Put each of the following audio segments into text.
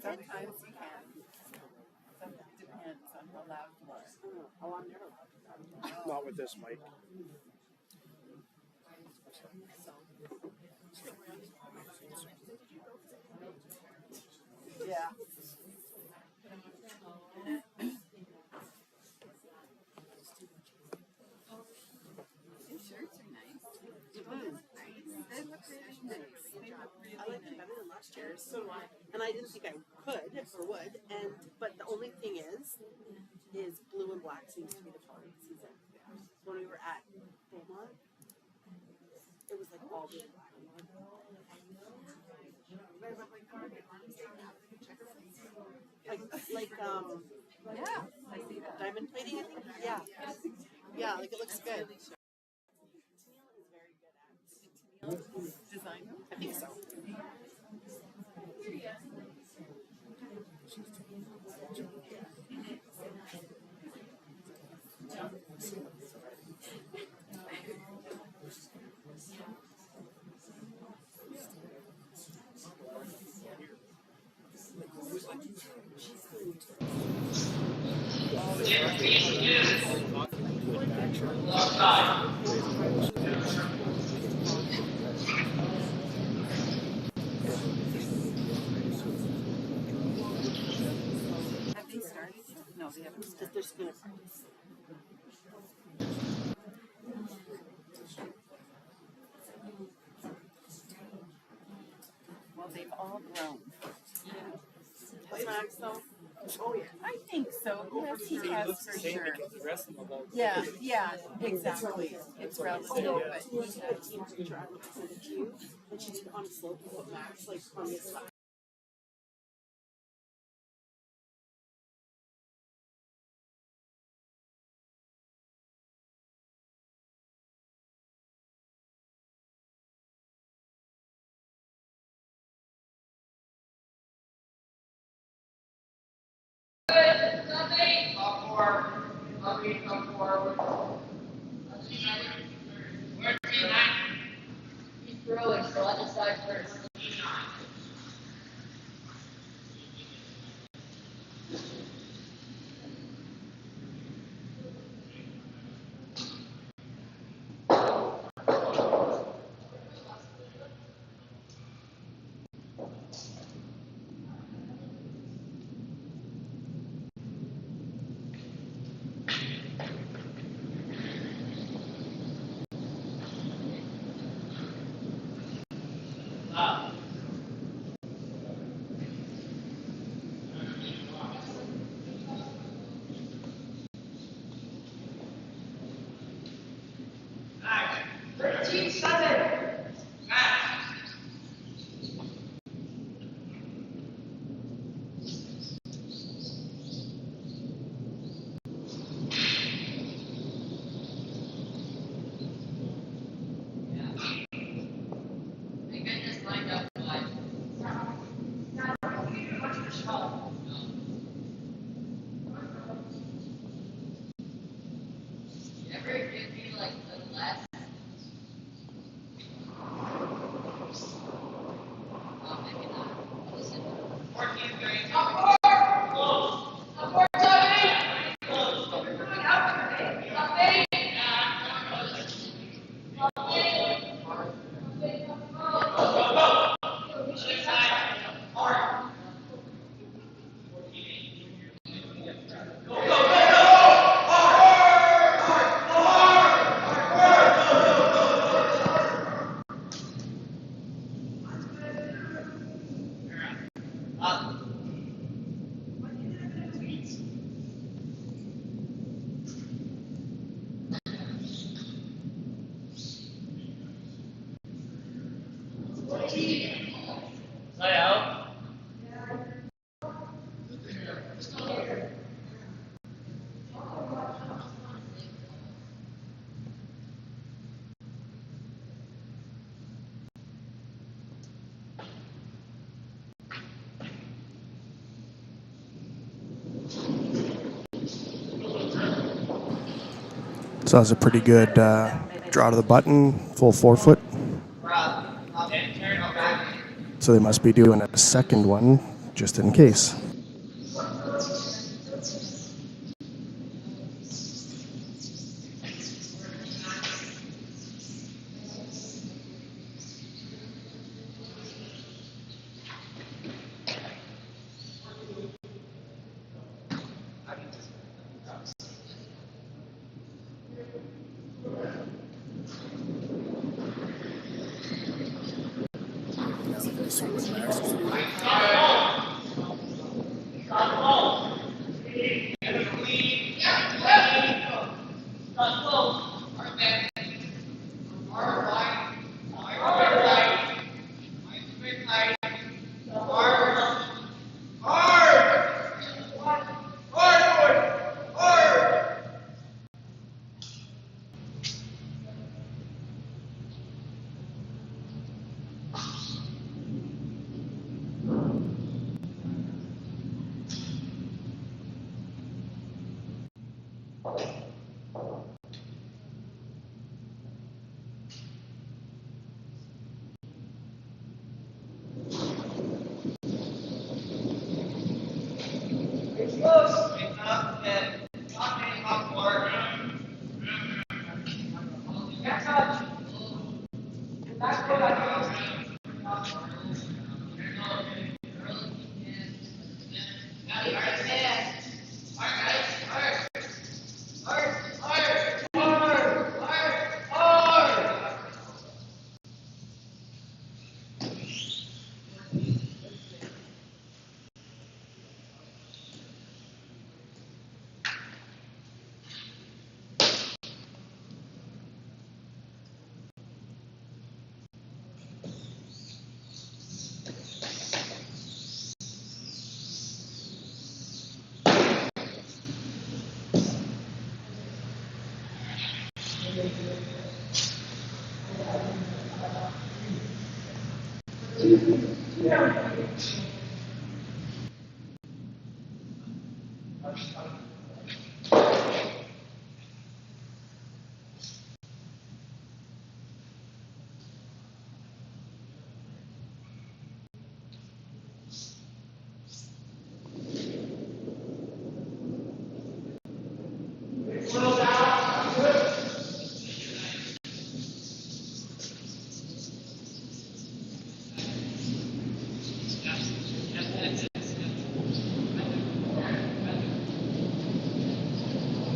Sometimes you can. Some depends on how loud you are. Oh, I'm never loud. Not with this mic. Yeah. Your shirts are nice. They look really nice. I like them better than last year's. So do I. And I didn't think I could or would. But the only thing is blue and black seems to be the color of the season. When we were at Beaumont, it was like all blue and black. Yeah, I see that. Diamond plating, I think. Yeah. Yeah, like it looks good. Design. I think so. Have they started yet? No, they haven't started. They're spinning parties. Well, they've all grown. What's Max though? Oh yeah. I think so. Yes, he has for sure. The rest of them about Yeah, exactly. It's relative, but He had a team picture. I don't know if I sent it to you. And she did on a slope and put Max like on his side. He's throwing, so I decide first. So that was a pretty good draw to the button, full 4-foot. So they must be doing a second one just in case.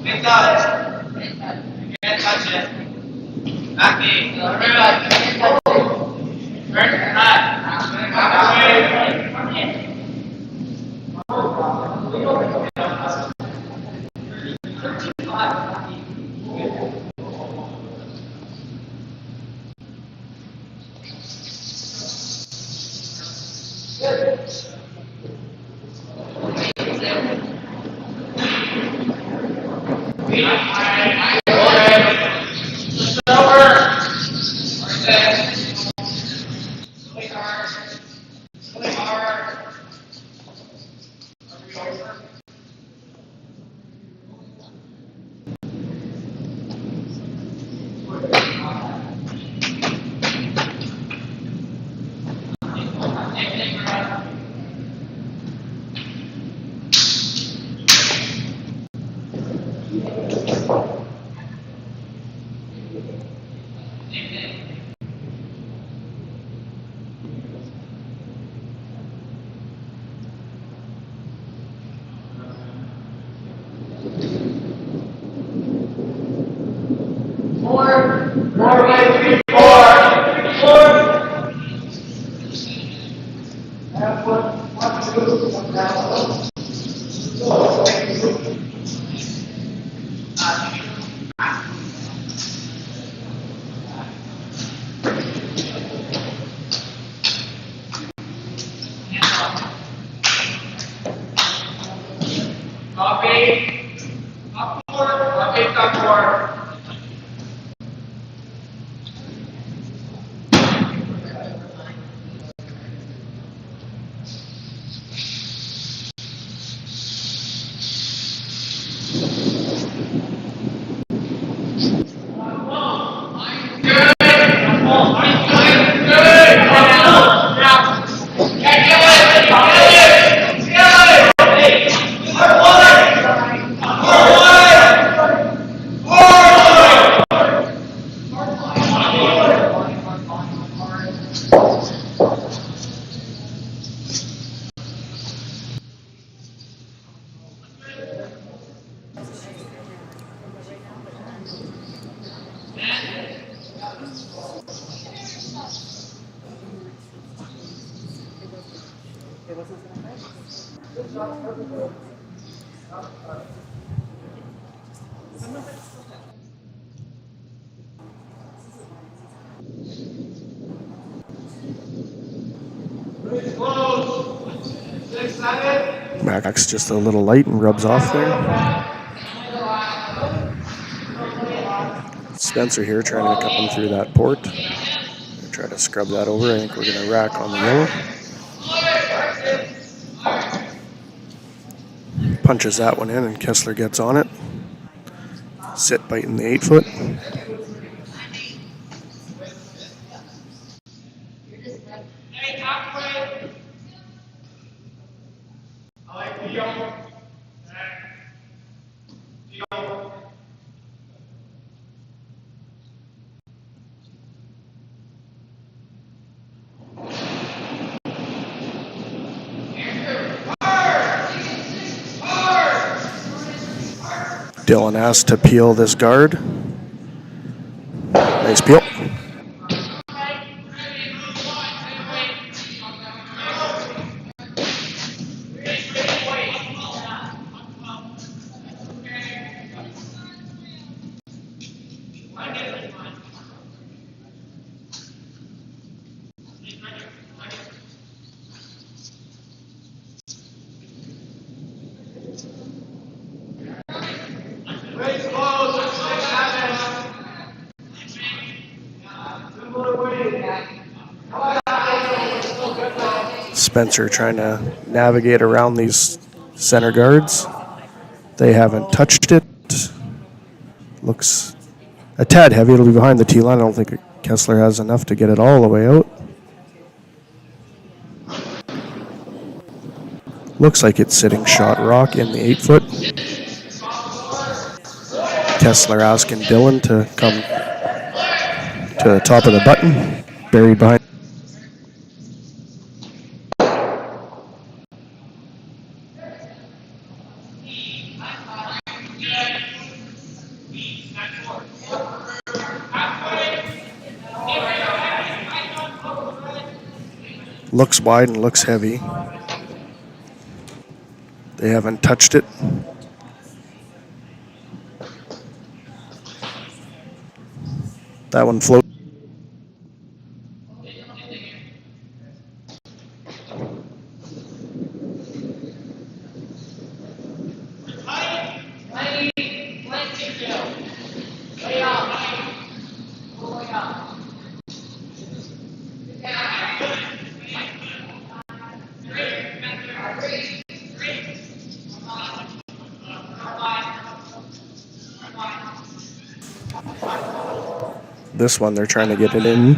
Big touch. You can't touch it. Back knee. Turn your back. Copy. Up forward. Copy. Up forward. It wasn't gonna fight. Some of it's still there. Back's just a little light and rubs off there. Spencer here trying to come through that port. Try to scrub that over. I think we're going to rack on the yellow. Punches that one in and Kessler gets on it. Sit biting the 8-foot. Dylan asked to peel this guard. Nice peel. Spencer trying to navigate around these center guards. They haven't touched it. Looks a tad heavy. It'll be behind the tee line. I don't think Kessler has enough to get it all the way out. Looks like it's sitting shot rock in the 8-foot. Kessler asking Dylan to come to the top of the button. Buried behind. Looks wide and looks heavy. They haven't touched it. That one floats. This one, they're trying to get it in.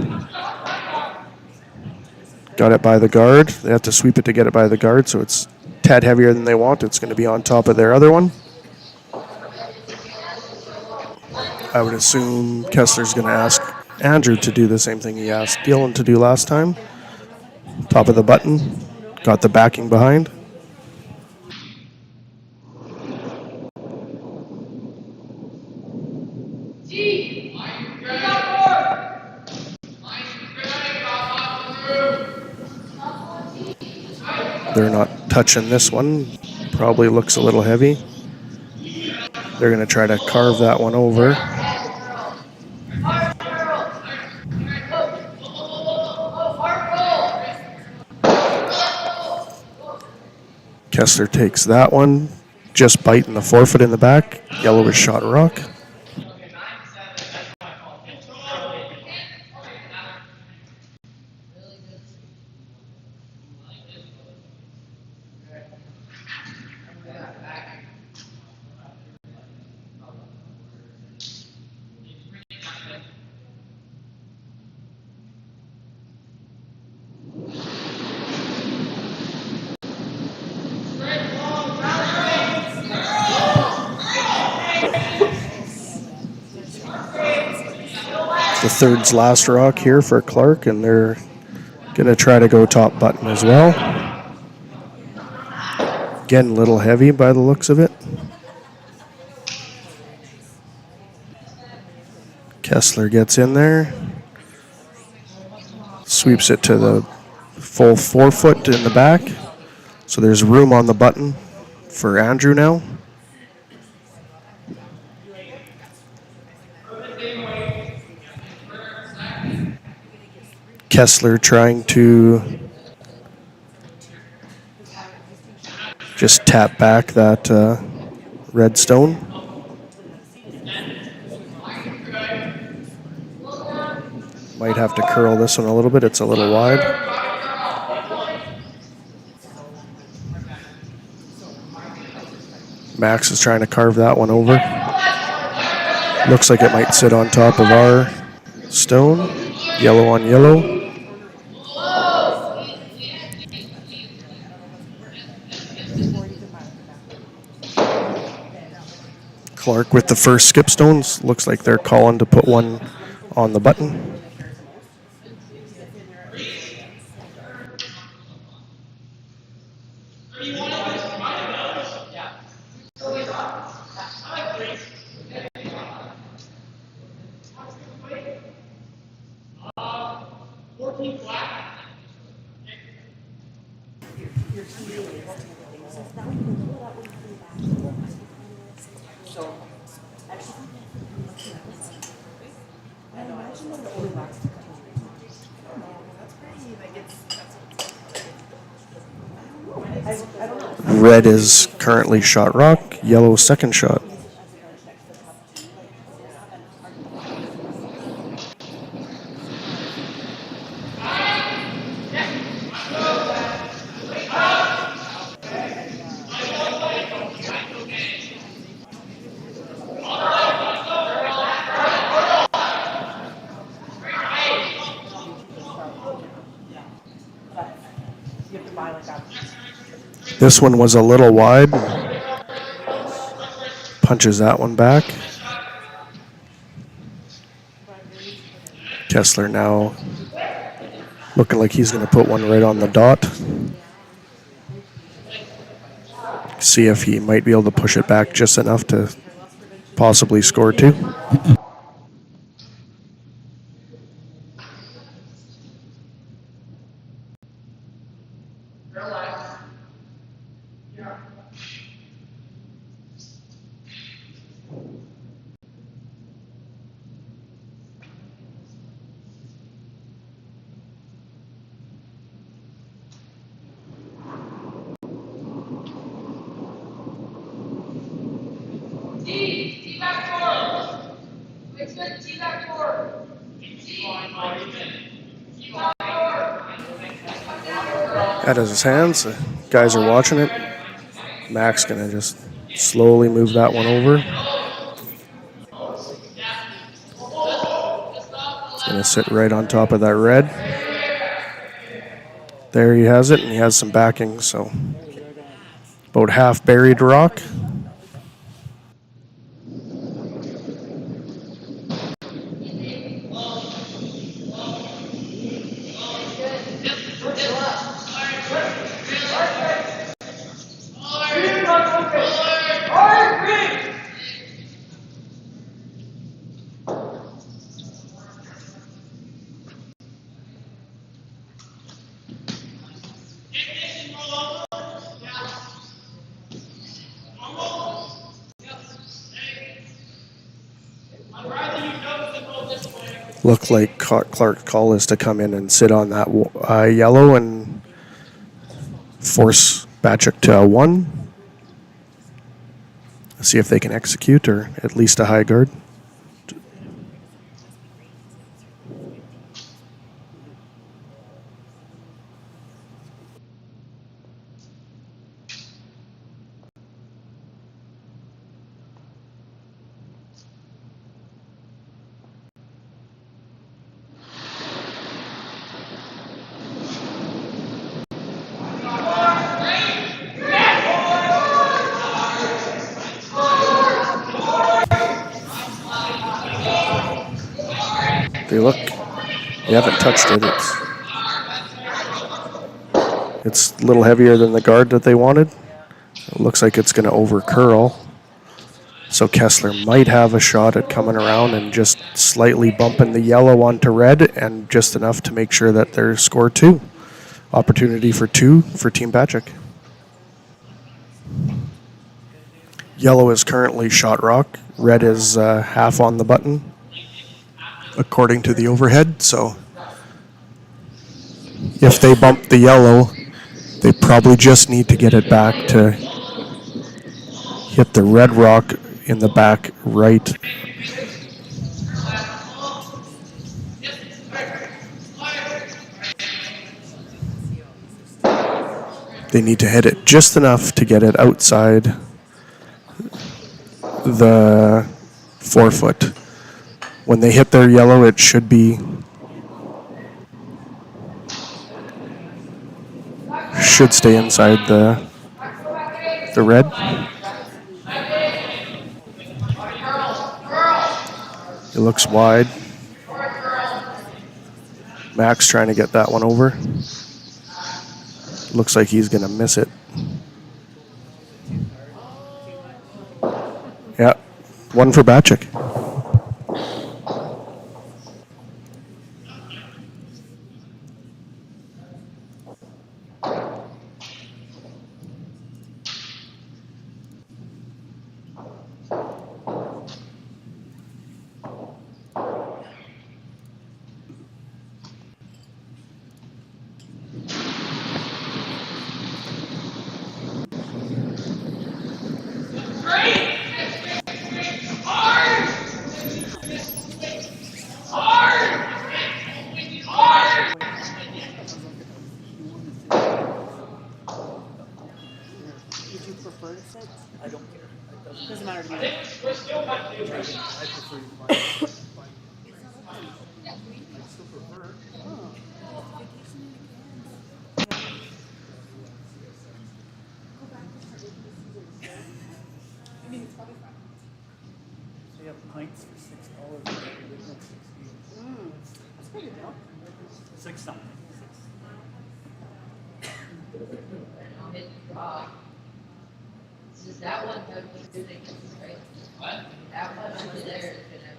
Got it by the guard. They have to sweep it to get it by the guard, so it's a tad heavier than they want. It's going to be on top of their other one. I would assume Kessler's going to ask Andrew to do the same thing he asked Dylan to do last time. Top of the button. Got the backing behind. They're not touching this one. Probably looks a little heavy. They're going to try to carve that one over. Kessler takes that one. Just biting the 4-foot in the back. Yellow is shot rock. The third's last rock here for Clark, and they're going to try to go top button as well. Again, a little heavy by the looks of it. Kessler gets in there. Sweeps it to the full 4 foot in the back. So there's room on the button for Andrew now. Kessler trying to just tap back that red stone. Might have to curl this one a little bit. It's a little wide. Max is trying to carve that one over. Looks like it might sit on top of our stone. Yellow on yellow. Clark with the first skip stones. Looks like they're calling to put one on the button. Red is currently shot rock, yellow second shot. This one was a little wide. Punches that one back. Kessler now looking like he's going to put one right on the dot. See if he might be able to push it back just enough to possibly score two. Out of his hands, the guys are watching it. Max gonna just slowly move that one over. It's gonna sit right on top of that red. There he has it, and he has some backing, so about half buried rock. Looked like Clark's call is to come in and sit on that yellow and force Bachek to a 1. See if they can execute, or at least a high guard. They haven't touched it. It's a little heavier than the guard that they wanted. It looks like it's going to over curl. So Kessler might have a shot at coming around and just slightly bumping the yellow onto red, and just enough to make sure that they're score 2. Opportunity for 2 for Team Bachek. Yellow is currently shot rock. Red is half on the button, according to the overhead. So if they bump the yellow, they probably just need to get it back to hit the red rock in the back right. They need to hit it just enough to get it outside the 4 foot. When they hit their yellow, it should stay inside the red. It looks wide. Max trying to get that one over. Looks like he's going to miss it. Yeah, 1 for Bachek. Would you prefer to sit? I don't care. It doesn't matter to me. I prefer you buy. I still prefer. Oh. They have pints for $6. That's pretty good deal. 6 something. Does that one have two things, right? What? That one over there is gonna.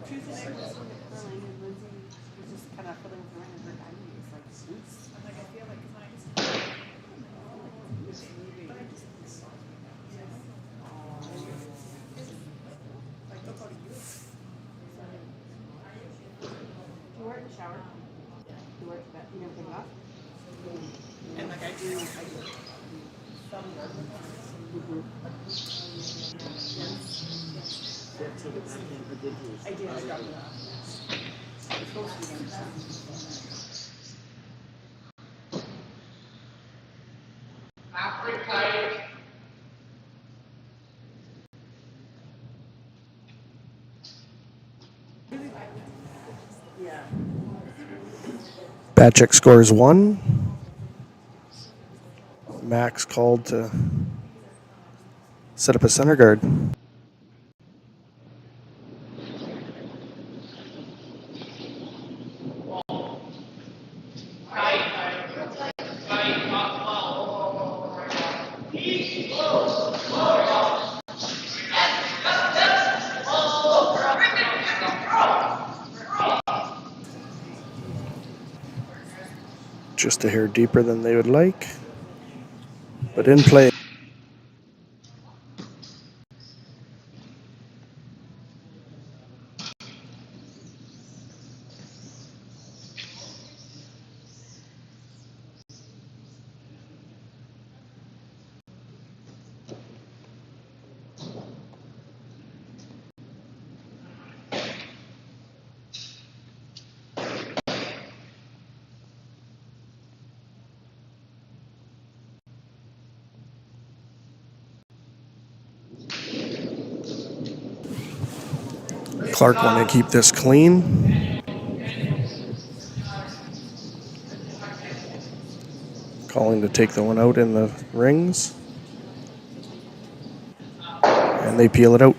Tuesday night was curling and Lindsay was just kind of fiddling with her and her diamond was like, oops. I'm like, I feel like pints. Like, look how to use it. Do you wear it in the shower? Yeah. Do you wear it to bed? You never take it off? And like I do some work with I did. I got it. It's supposed to be understand. Yeah. Bachek scores 1. Max called to set up a center guard. Just a hair deeper than they would like, but in play. Clark want to keep this clean. Calling to take the one out in the rings. And they peel it out.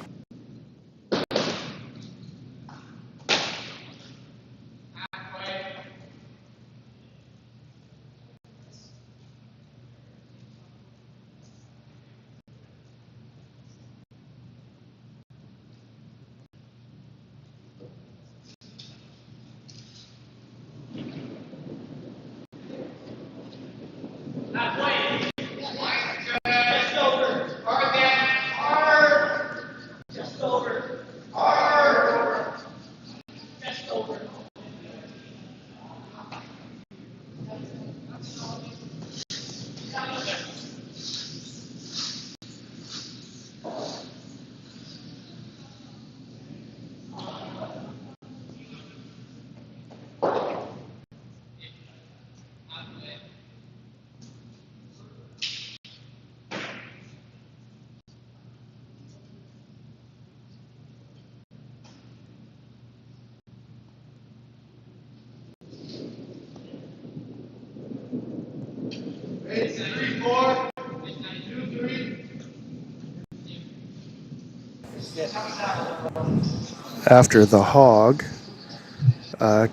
After the hog,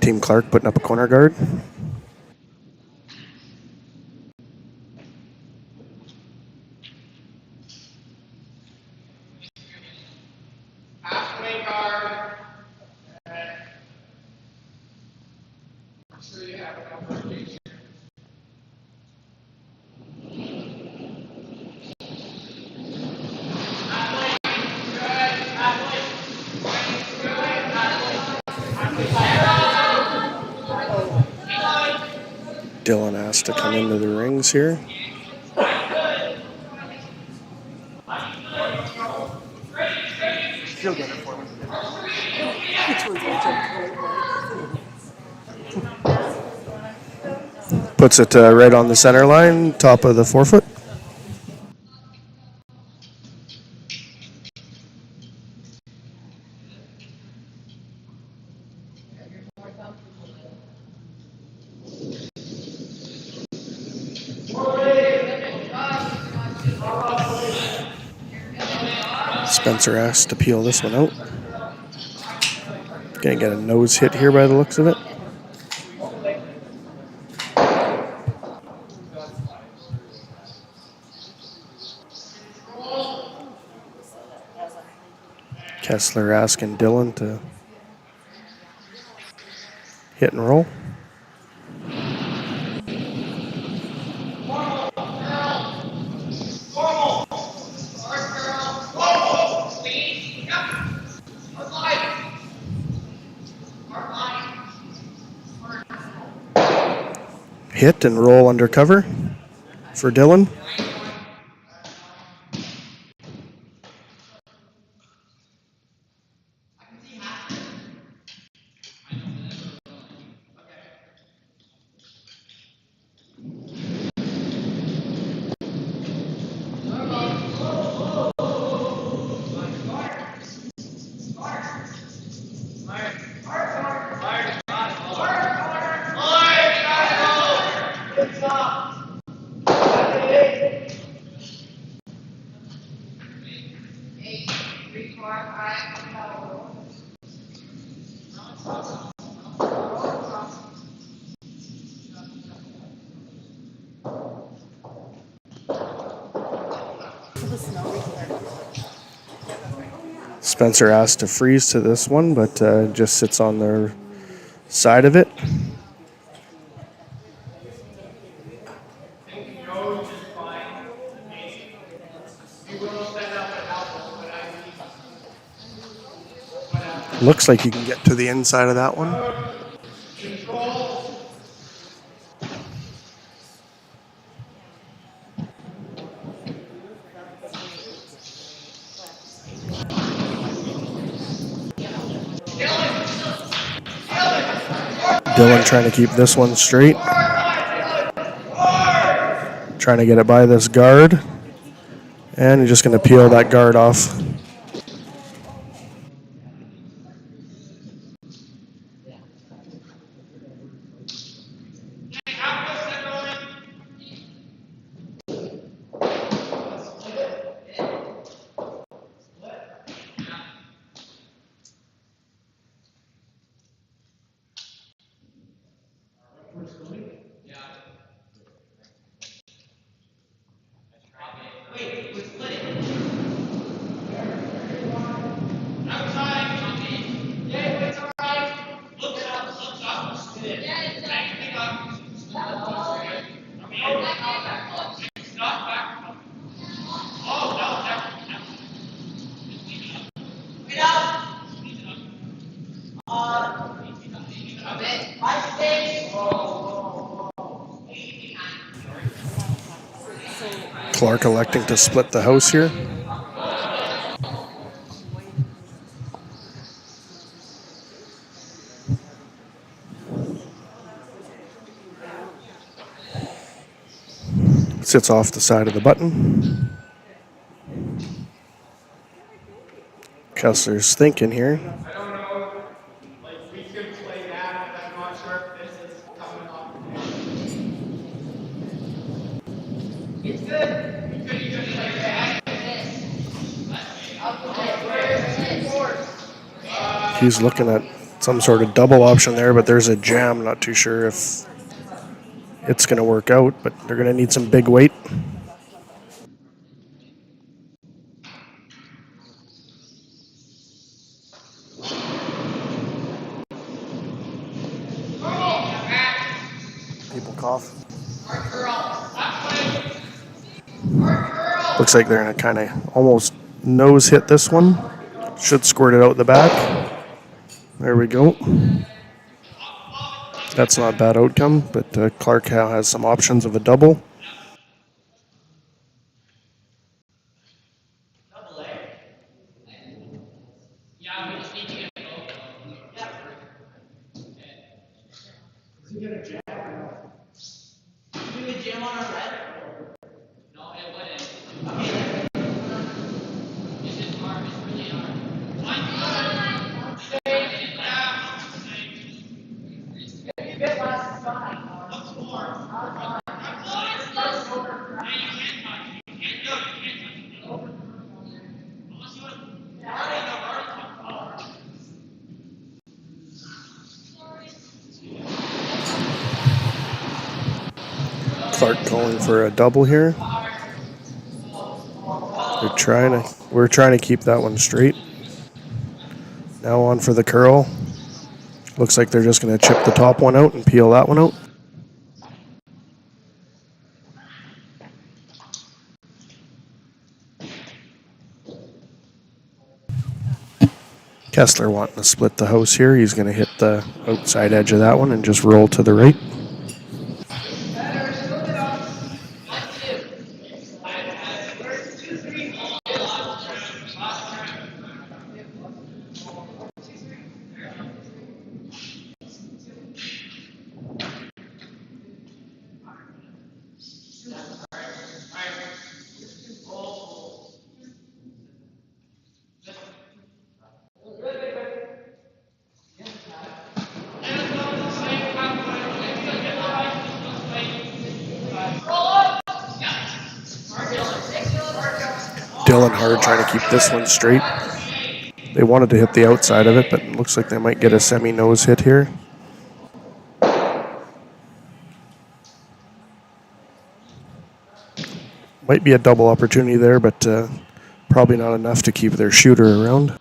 Team Clark putting up a corner guard. Halfway guard. Sure you have a number of these. Dylan has to come into the rings here. She'll get it for me. Which one's which? Puts it right on the center line, top of the forefoot. Spencer has to peel this one out. Gonna get a nose hit here by the looks of it. Kessler asking Dylan to hit and roll. Hit and roll under cover for Dylan. Spencer asked to freeze to this one, but just sits on the side of it. Looks like you can get to the inside of that one. Dylan trying to keep this one straight. Trying to get it by this guard. And he's just going to peel that guard off. Clark electing to split the house here. Sits off the side of the button. Kessler's thinking here. I don't know, like we could play that, but I'm not sure if this is coming off. It's good. You could play that. He's looking at some sort of double option there, but there's a jam. Not too sure if it's going to work out, but they're going to need some big weight. People cough. Looks like they're going to kind of almost nose hit this one. Should squirt it out the back. There we go. That's not a bad outcome, but Clark now has some options of a double. Clark calling for a double here. We're trying to keep that one straight. Now on for the curl. Looks like they're just going to chip the top one out and peel that one out. Kessler wanting to split the house here. He's going to hit the outside edge of that one and just roll to the right. Dylan Hard trying to keep this one straight. They wanted to hit the outside of it, but it looks like they might get a semi-nose hit here. Might be a double opportunity there, but probably not enough to keep their shooter around.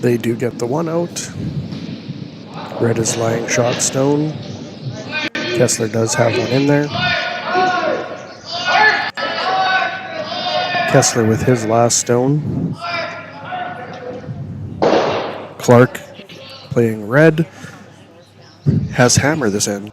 They do get the one out. Red is lying shot stone. Kessler does have one in there. Kessler with his last stone. Clark playing red. Has hammer this end.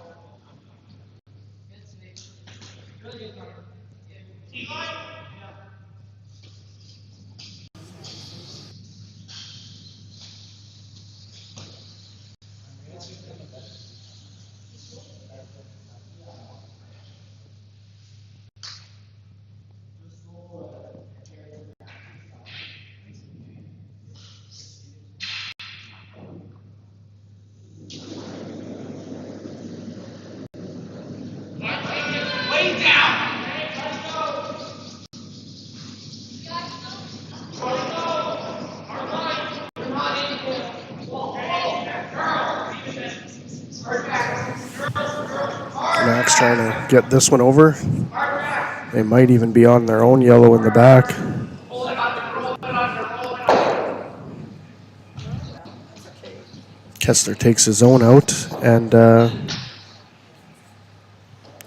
Max trying to get this one over. They might even be on their own. Yellow in the back. Kessler takes his own out, and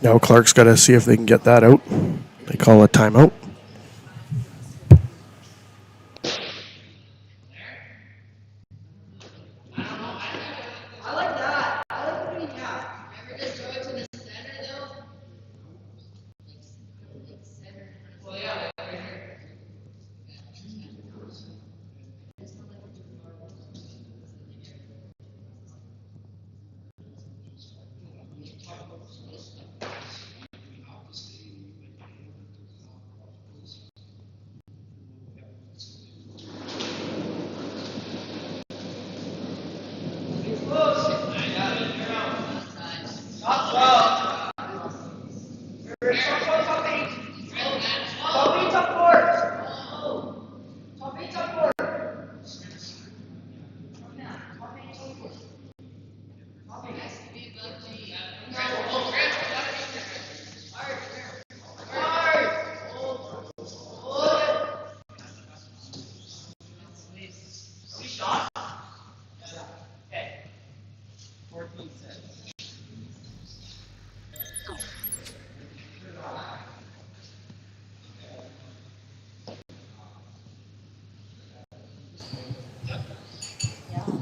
now Clark's got to see if they can get that out. They call a timeout.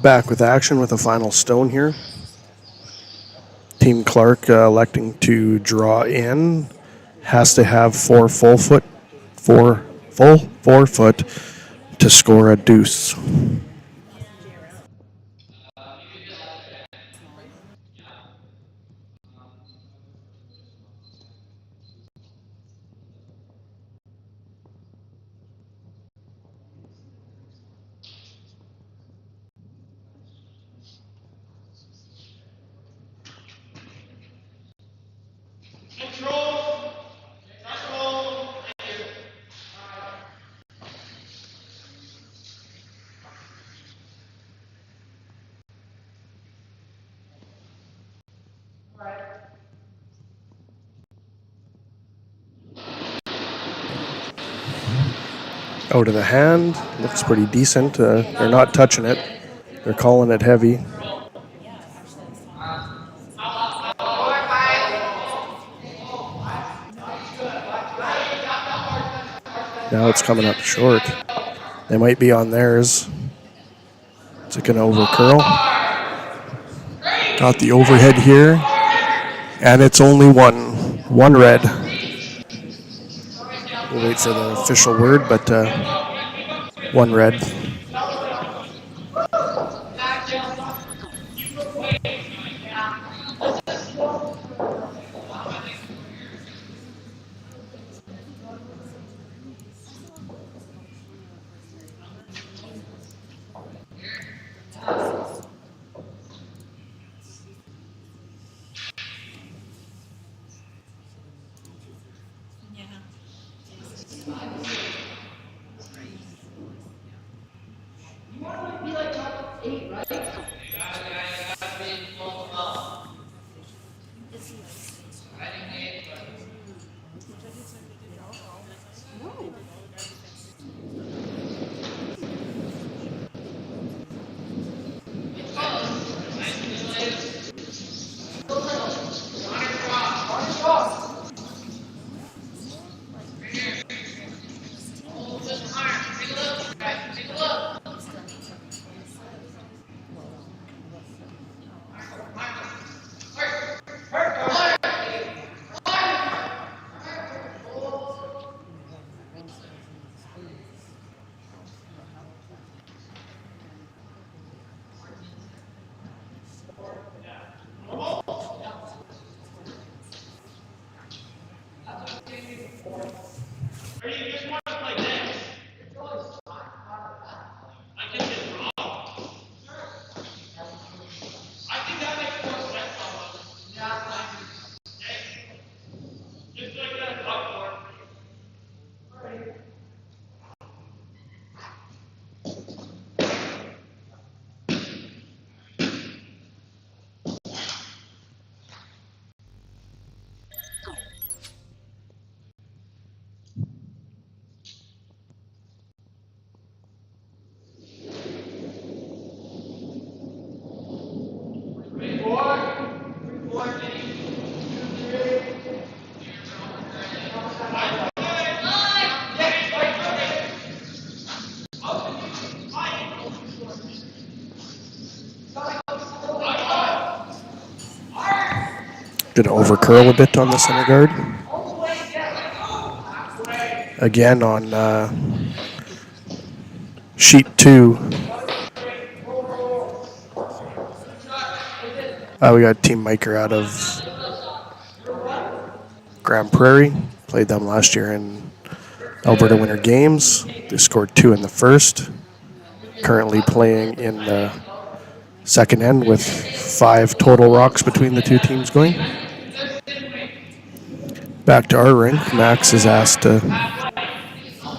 Back with action with a final stone here. Team Clark electing to draw in. Has to have 4 foot to score a deuce. Out of the hand. Looks pretty decent. They're not touching it. They're calling it heavy. Now it's coming up short. They might be on theirs. Is it going to overcurl? Got the overhead here. And it's only one red. We'll wait for the official word, but one red. Gonna over curl a bit on the center guard. Again on sheet 2. We got Team Miker out of Grand Prairie. Played them last year in Alberta Winter Games. They scored 2 in the first. Currently playing in the second end with 5 total rocks between the two teams going. Back to our rink. Max is asked to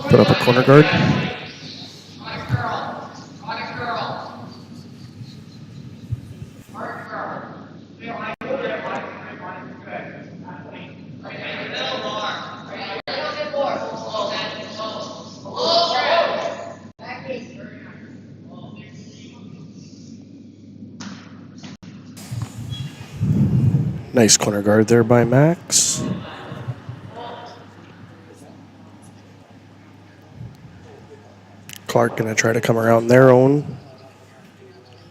put up a corner guard. Nice corner guard there by Max. Clark going to try to come around their own.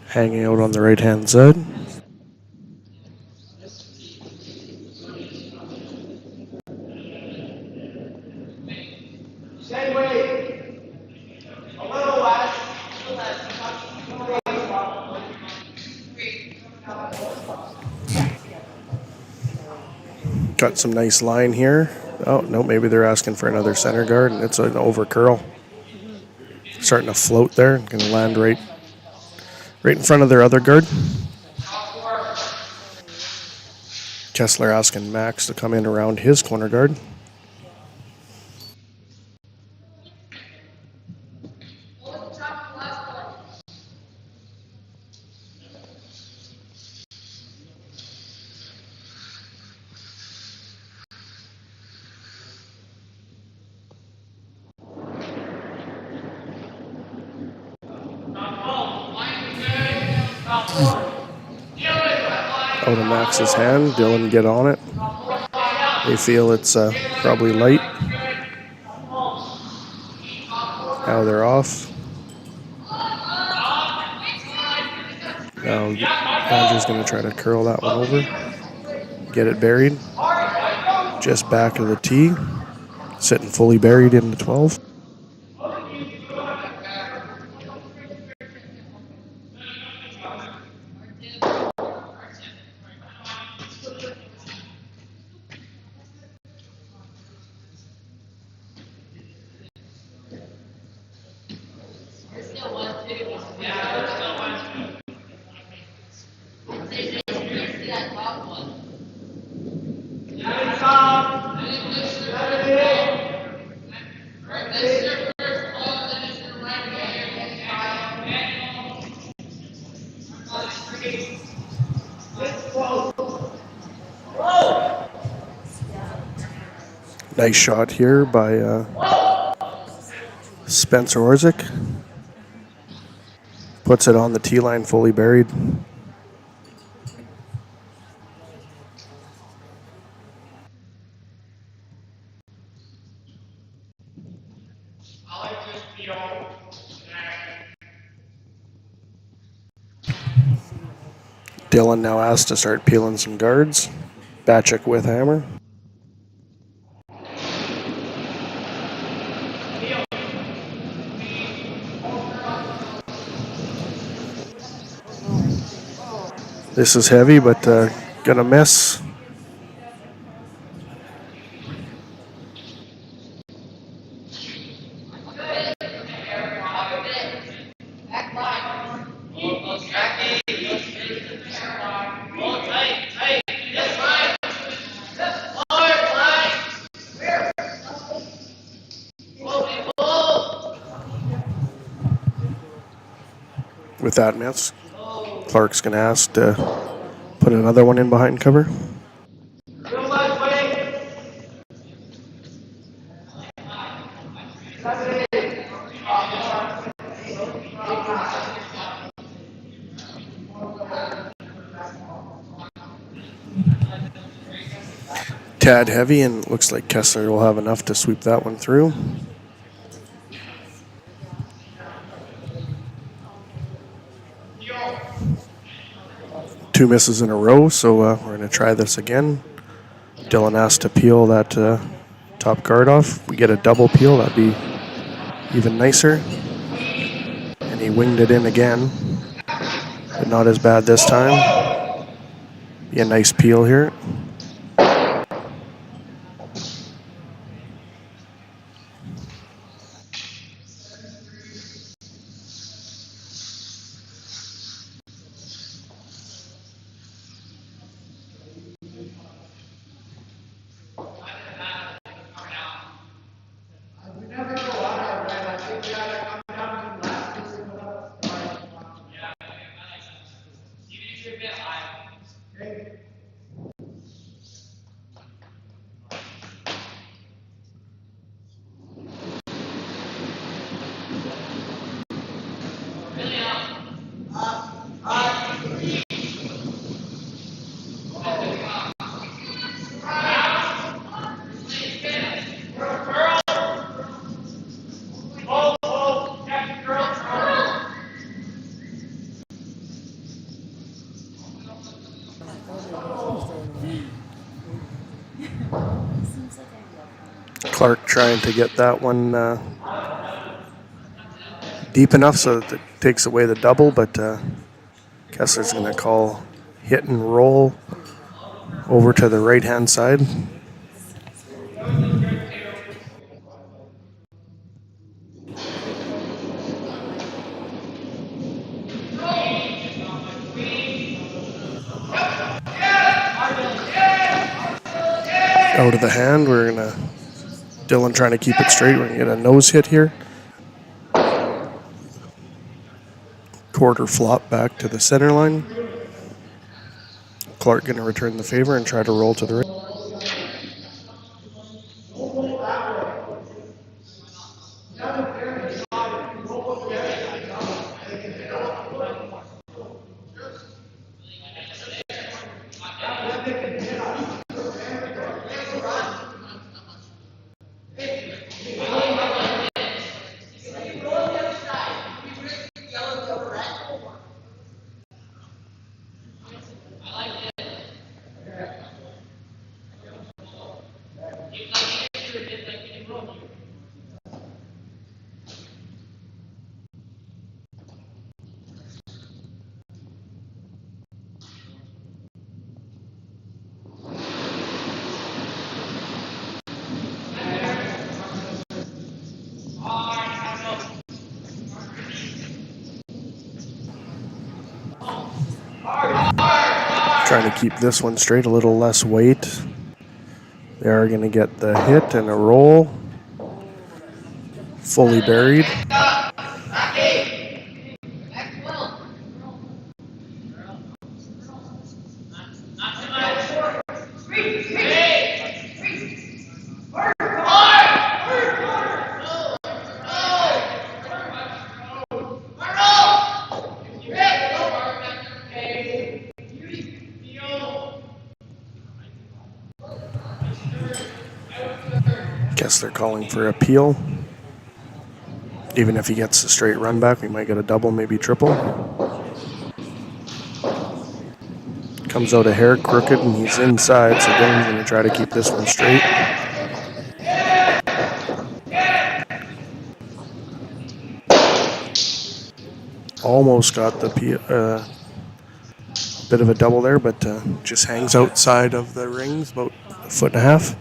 Hanging out on the right-hand side. Got some nice line here. Oh, no, maybe they're asking for another center guard, and it's an over curl. Starting to float there. Going to land right in front of their other guard. Kessler asking Max to come in around his corner guard. Out of Max's hand. Dylan get on it. They feel it's probably light. Now they're off. Now Andrew's going to try to curl that one over. Get it buried. Just back of the tee. Sitting fully buried in the 12. Nice shot here by Spencer Orzik. Puts it on the tee line, fully buried. Dylan now asked to start peeling some guards. Bachek with hammer. This is heavy, but gonna miss. With that miss, Clark's going to ask to put another one in behind cover. Tad heavy, and looks like Kessler will have enough to sweep that one through. 2 misses in a row, so we're going to try this again. Dylan asked to peel that top guard off. We get a double peel, that'd be even nicer. And he winged it in again, but not as bad this time. Be a nice peel here. Clark trying to get that one deep enough so that it takes away the double, but Kessler's going to call hit and roll over to the right-hand side. Out of the hand, we're going to, Dylan trying to keep it straight. We're going to get a nose hit here. Quarter flop back to the center line. Clark going to return the favor and try to roll to the right. Trying to keep this one straight, a little less weight. They are going to get the hit and a roll. Fully buried. Guess they're calling for a peel. Even if he gets a straight run back, we might get a double, maybe triple. Comes out a hair crooked and he's inside, so Dylan's going to try to keep this one straight. Almost got the bit of a double there, but just hangs outside of the rings, about a foot and a half.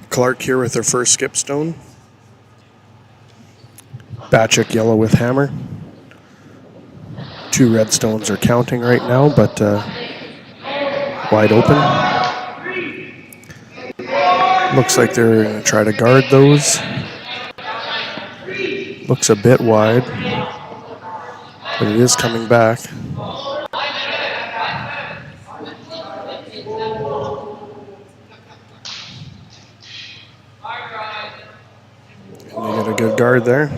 Clark here with her first skip stone. Bachek yellow with hammer. 2 red stones are counting right now, but wide open. Looks like they're going to try to guard those. Looks a bit wide, but it is coming back. And they got a good guard there.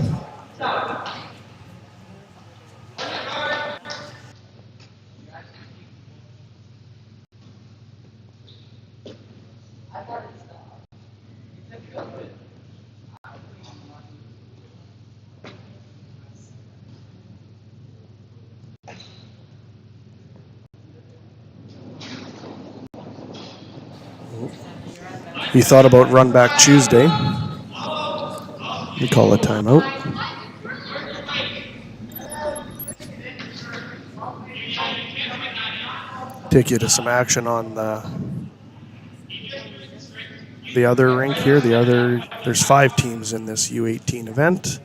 He thought about run back Tuesday. We call a timeout. Take you to some action on the other rink here. There's 5 teams in this U18 event.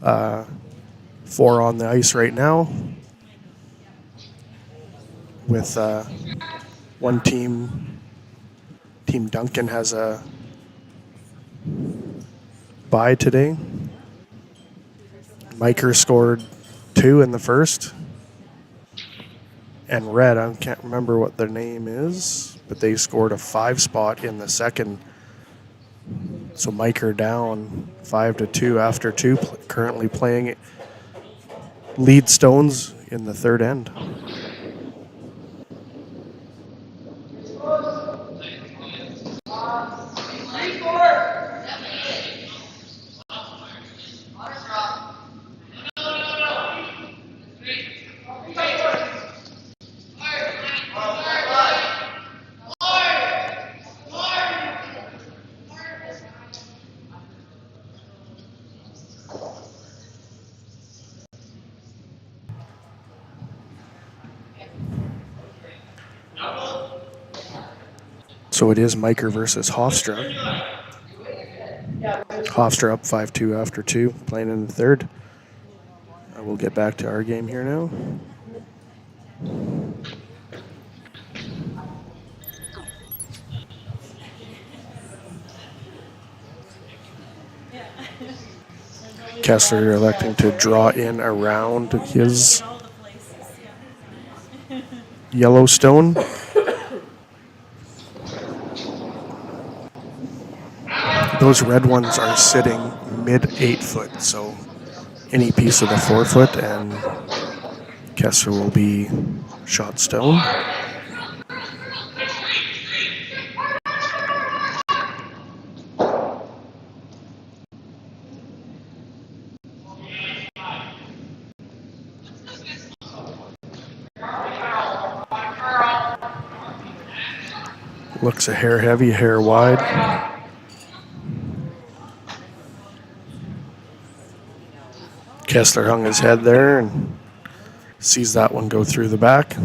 4 on the ice right now. With one team. Team Duncan has a bye today. Miker scored 2 in the first. And Red, I can't remember what their name is, but they scored a 5 spot in the second. So Miker down 5-2 after 2, currently playing lead stones in the third end. So it is Miker versus Hofstra. Hofstra up 5-2 after 2, playing in the third. We'll get back to our game here now. Kessler electing to draw in around his Yellowstone. Those red ones are sitting mid 8 foot, so any piece of the 4 foot and Kessler will be shot stone. Looks a hair heavy, hair wide. Kessler hung his head there and sees that one go through the back.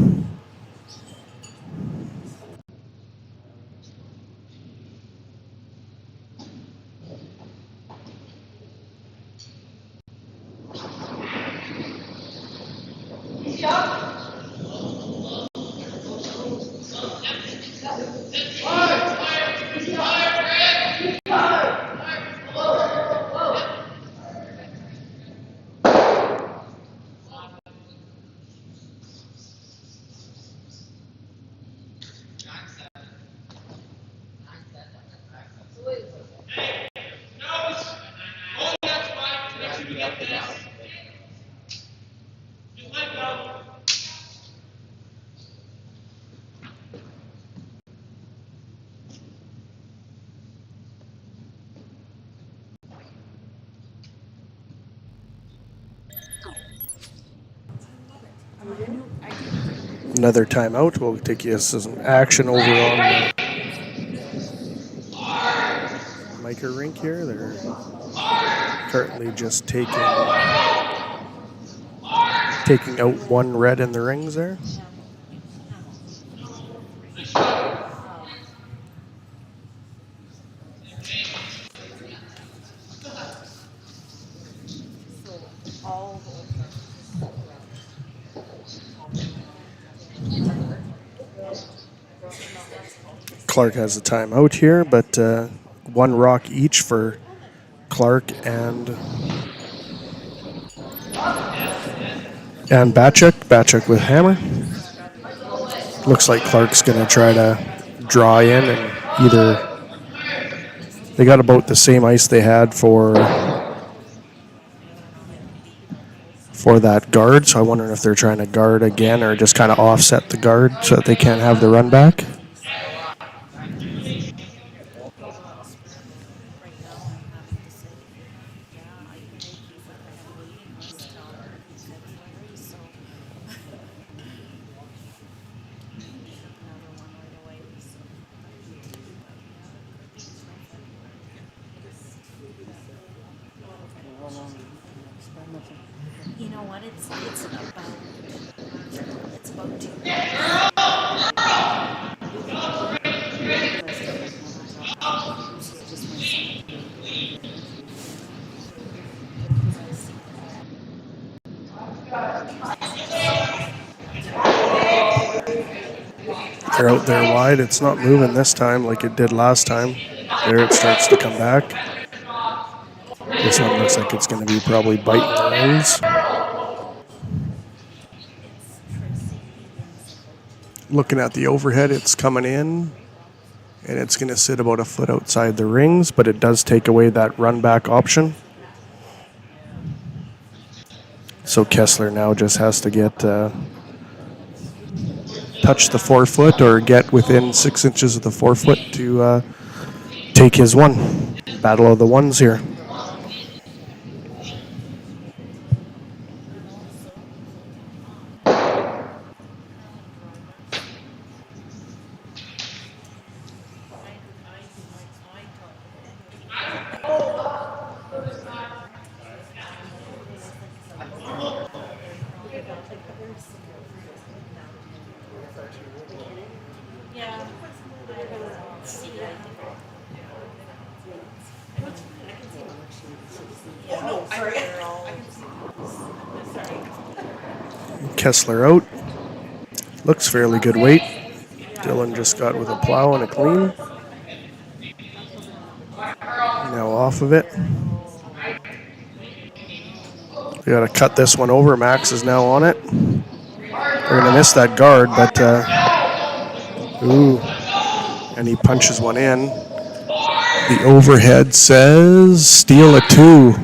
Another timeout. We'll take you some action over on Mica rink here. They're currently just taking out one red in the rings there. All Clark has a timeout here, but one rock each for Clark and Bachek. Bachek with hammer. Looks like Clark's going to try to draw in and either... They got about the same ice they had for that guard, so I wonder if they're trying to guard again or just kind of offset the guard so that they can't have the run back. You know what? It's about 2 They're out there wide. It's not moving this time like it did last time. There it starts to come back. This one looks like it's going to be probably biting the rings. Looking at the overhead, it's coming in, and it's going to sit about a foot outside the rings, but it does take away that run back option. So Kessler now just has to get touch the 4 foot or get within 6 inches of the 4 foot to take his one. Battle of the ones here. Kessler out. Looks fairly good weight. Dylan just got with a plow and a clean. Now off of it. We got to cut this one over. Max is now on it. They're going to miss that guard, but ooh, and he punches one in. The overhead says steal a 2.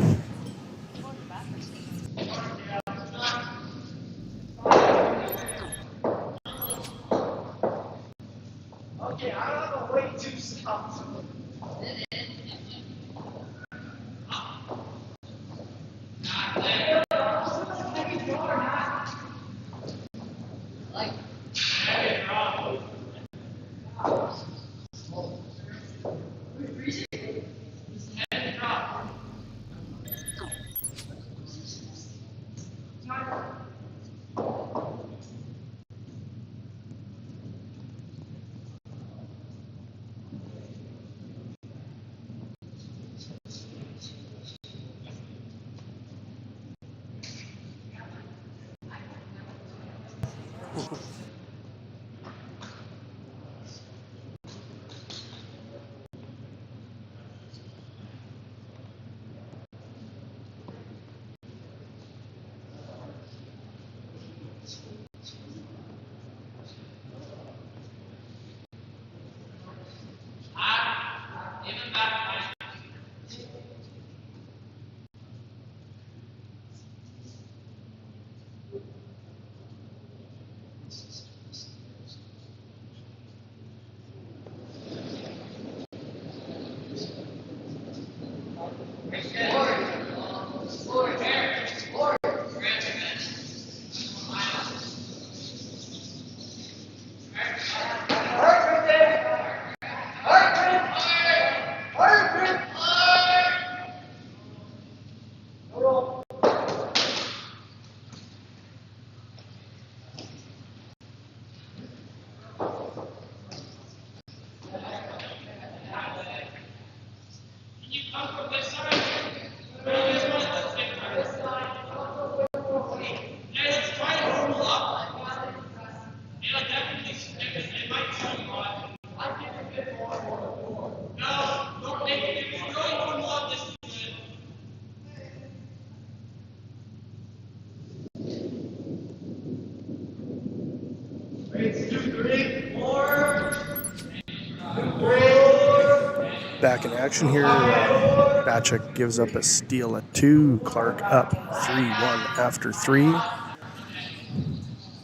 Back in action here. Bachek gives up a steal at 2. Clark up 3-1 after 3.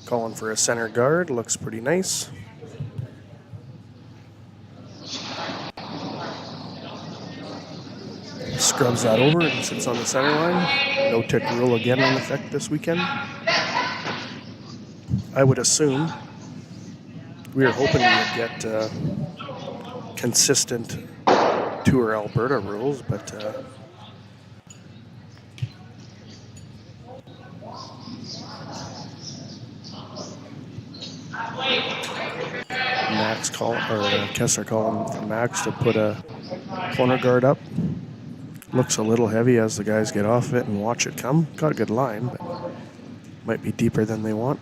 Calling for a center guard. Looks pretty nice. Scrubs that over and sits on the center line. No tick rule again in effect this weekend. I would assume. We were hoping we would get consistent Tour Alberta rules, but Kessler calling for Max to put a corner guard up. Looks a little heavy as the guys get off it and watch it come. Got a good line, but might be deeper than they want.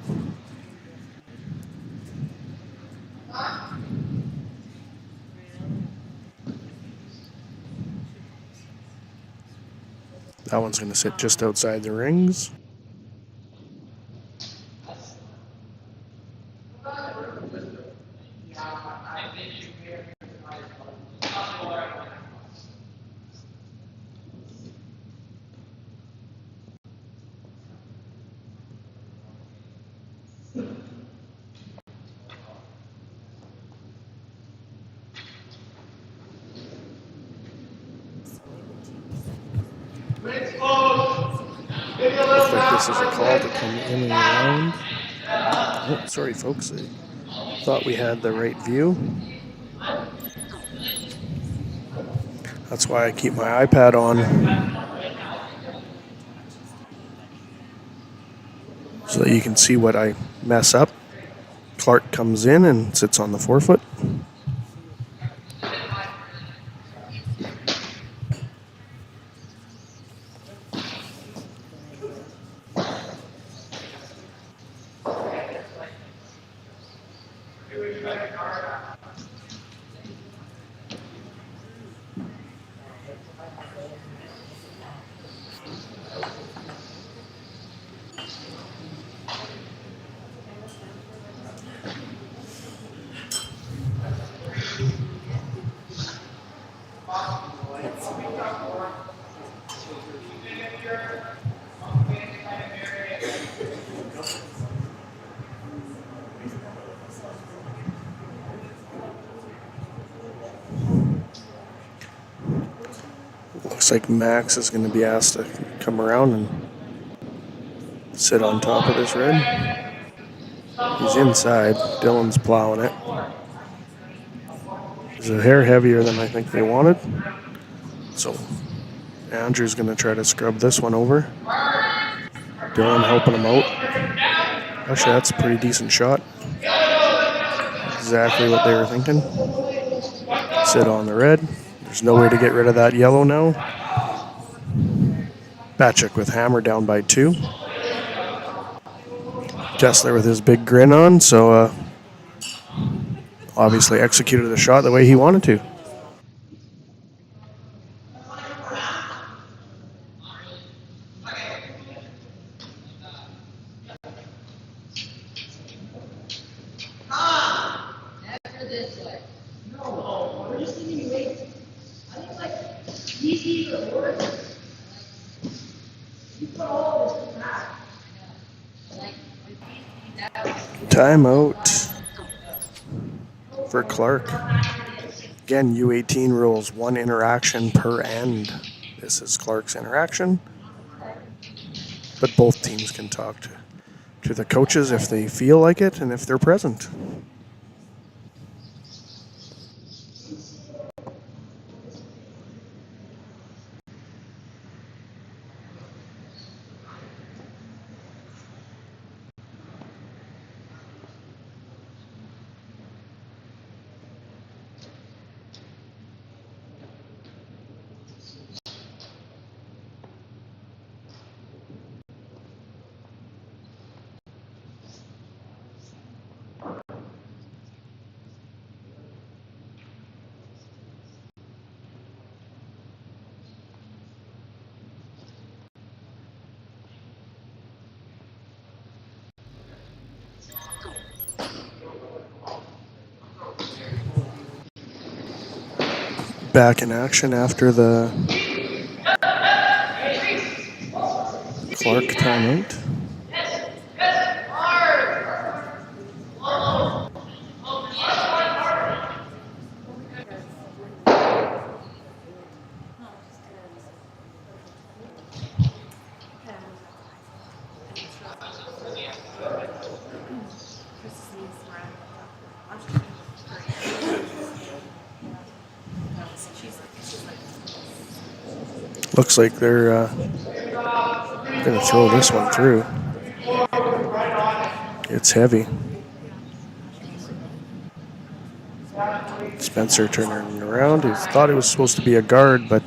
That one's going to sit just outside the rings. Looks like this is a call to come in and around. Oh, sorry, folks. I thought we had the right view. That's why I keep my iPad on, so that you can see what I mess up. Clark comes in and sits on the forefoot. Looks like Max is going to be asked to come around and sit on top of this red. He's inside. Dylan's plowing it. It's a hair heavier than I think they wanted. So Andrew's going to try to scrub this one over. Dylan helping him out. Actually, that's a pretty decent shot. Exactly what they were thinking. Sit on the red. There's no way to get rid of that yellow now. Bachek with hammer down by 2. Kessler with his big grin on, so obviously executed the shot the way he wanted to. After this way. No, we're just giving you weight. I think like these are worth. You put all of this back. Timeout for Clark. Again, U18 rules, 1 interaction per end. This is Clark's interaction. But both teams can talk to the coaches if they feel like it and if they're present. back in action after the Clark timeout. Looks like they're going to throw this one through. It's heavy. Spencer turning around. He thought it was supposed to be a guard, but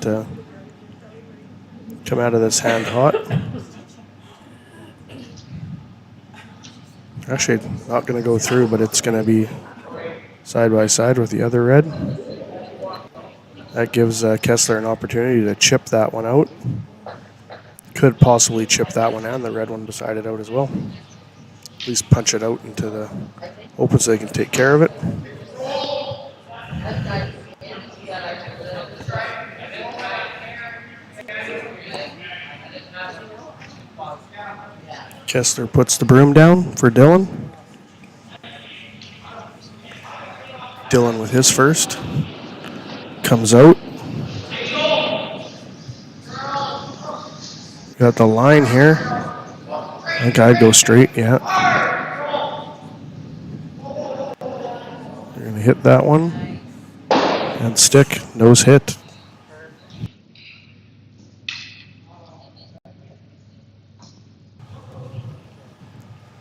come out of this hand hot. Actually, not going to go through, but it's going to be side by side with the other red. That gives Kessler an opportunity to chip that one out. Could possibly chip that one and the red one beside it out as well. At least punch it out into the open so they can take care of it. Kessler puts the broom down for Dylan. Dylan with his first. Comes out. Got the line here. I think I'd go straight, yeah. They're going to hit that one. And stick, nose hit.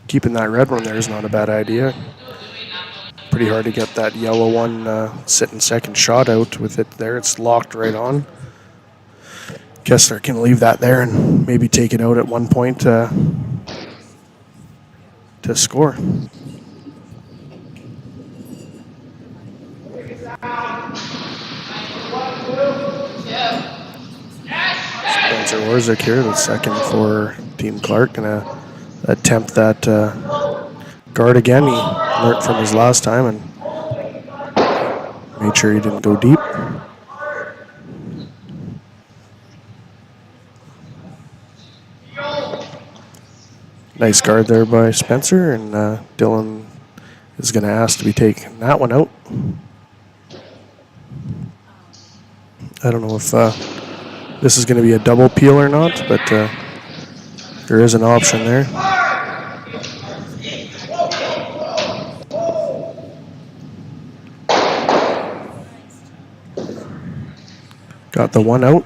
Keeping that red one there is not a bad idea. Pretty hard to get that yellow one sitting second shot out with it there. It's locked right on. Kessler can leave that there and maybe take it out at one point to score. Spencer Orzik here, the second for Team Clark, gonna attempt that guard again. He learned from his last time and made sure he didn't go deep. Nice guard there by Spencer, and Dylan is going to ask to be taking that one out. I don't know if this is going to be a double peel or not, but there is an option there. Got the one out.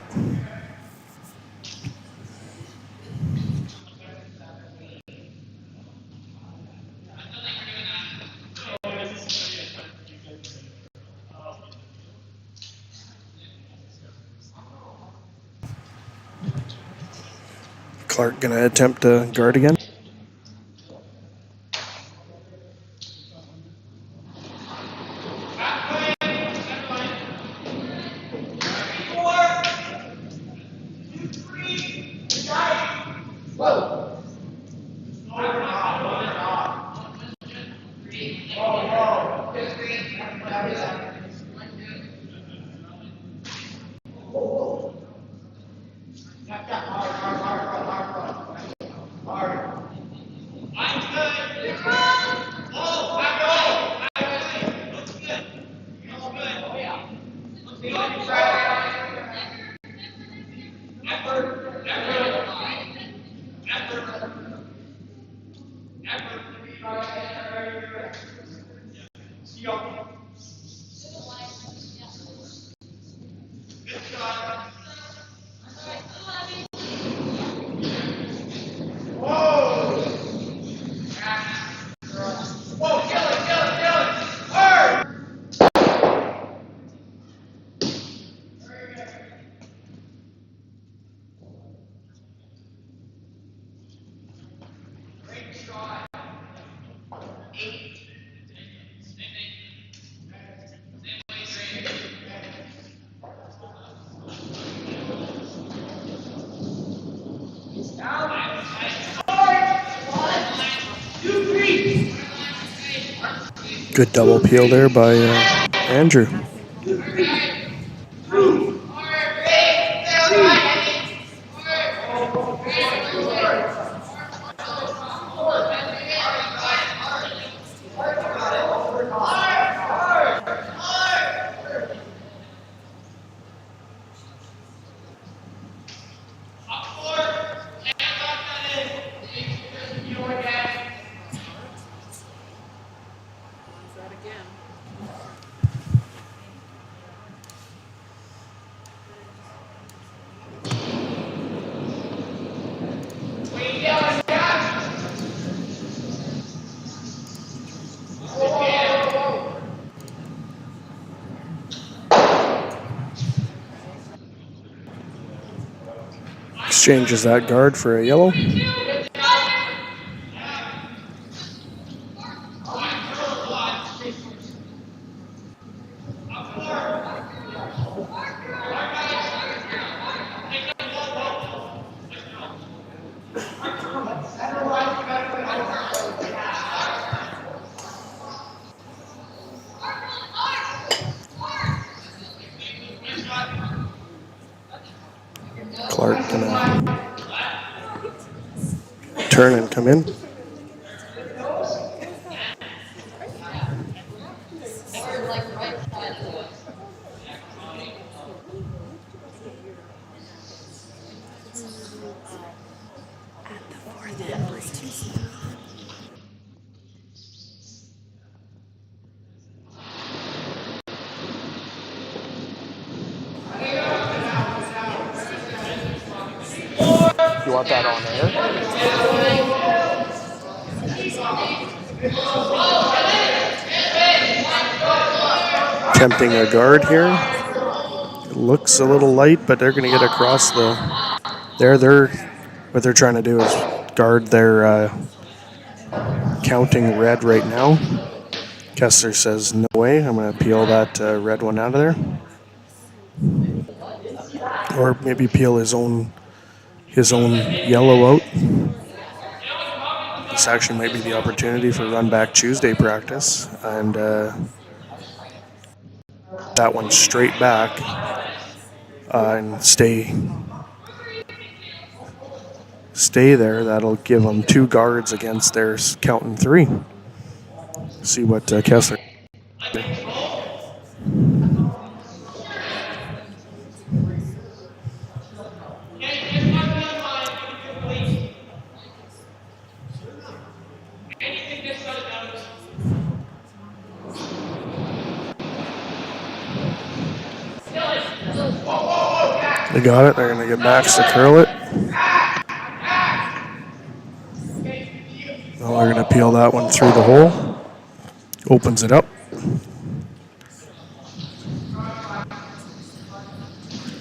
Clark going to attempt to guard again. Good double peel there by Andrew. Exchanges that guard for a yellow. Clark gonna turn and come in. You want that on air? Attempting a guard here. It looks a little light, but they're going to get across the. What they're trying to do is guard their counting red right now. Kessler says no way. I'm going to peel that red one out of there, or maybe peel his own yellow out. This actually might be the opportunity for Run Back Tuesday practice, and that one straight back and stay there. That'll give them 2 guards against their counting 3. See what Kessler. They got it. They're going to get Max to curl it. Well, they're going to peel that one through the hole. Opens it up.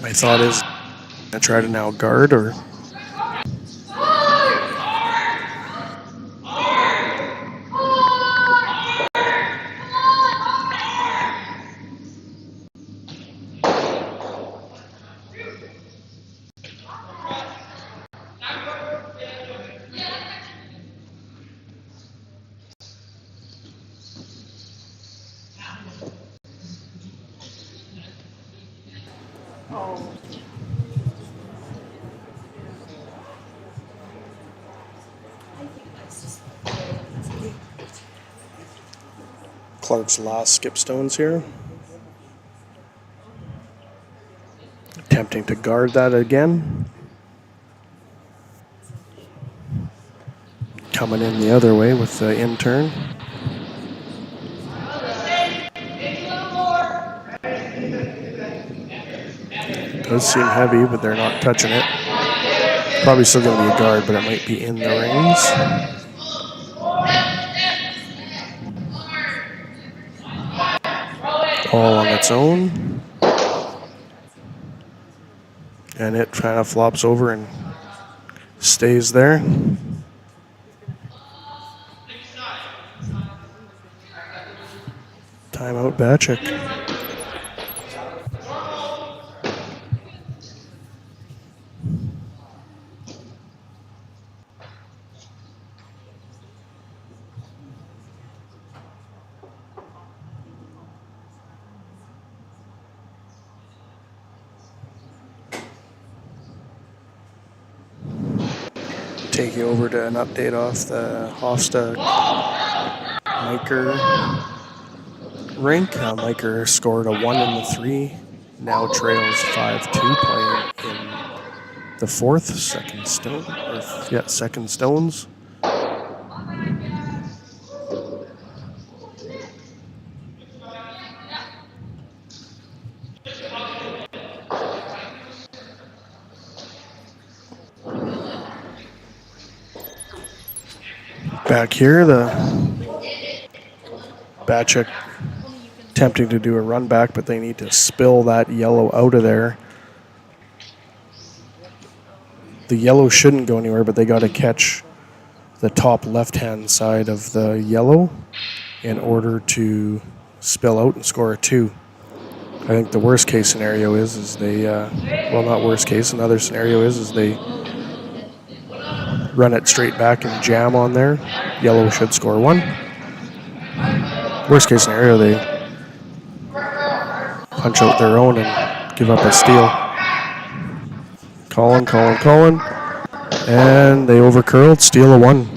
My thought is going to try to now guard or. Clark's last skip stones here. Attempting to guard that again. Coming in the other way with the in turn. Does seem heavy, but they're not touching it. Probably still going to be a guard, but it might be in the rings. All on its own. And it kind of flops over and stays there. Timeout, Bachek. Take you over to an update off the Hofstra Miker rink. Miker scored a 1 in the 3. Now trails 5-2, playing in the 4th, second stones. Back here, the Bachek attempting to do a run back, but they need to spill that yellow out of there. the yellow shouldn't go anywhere, but they got to catch the top left-hand side of the yellow in order to spill out and score a 2. I think the worst case scenario is they, well, not worst case, another scenario is they run it straight back and jam on there. Yellow should score 1. Worst case scenario, they punch out their own and give up a steal. Calling. And they overcurled, steal a 1.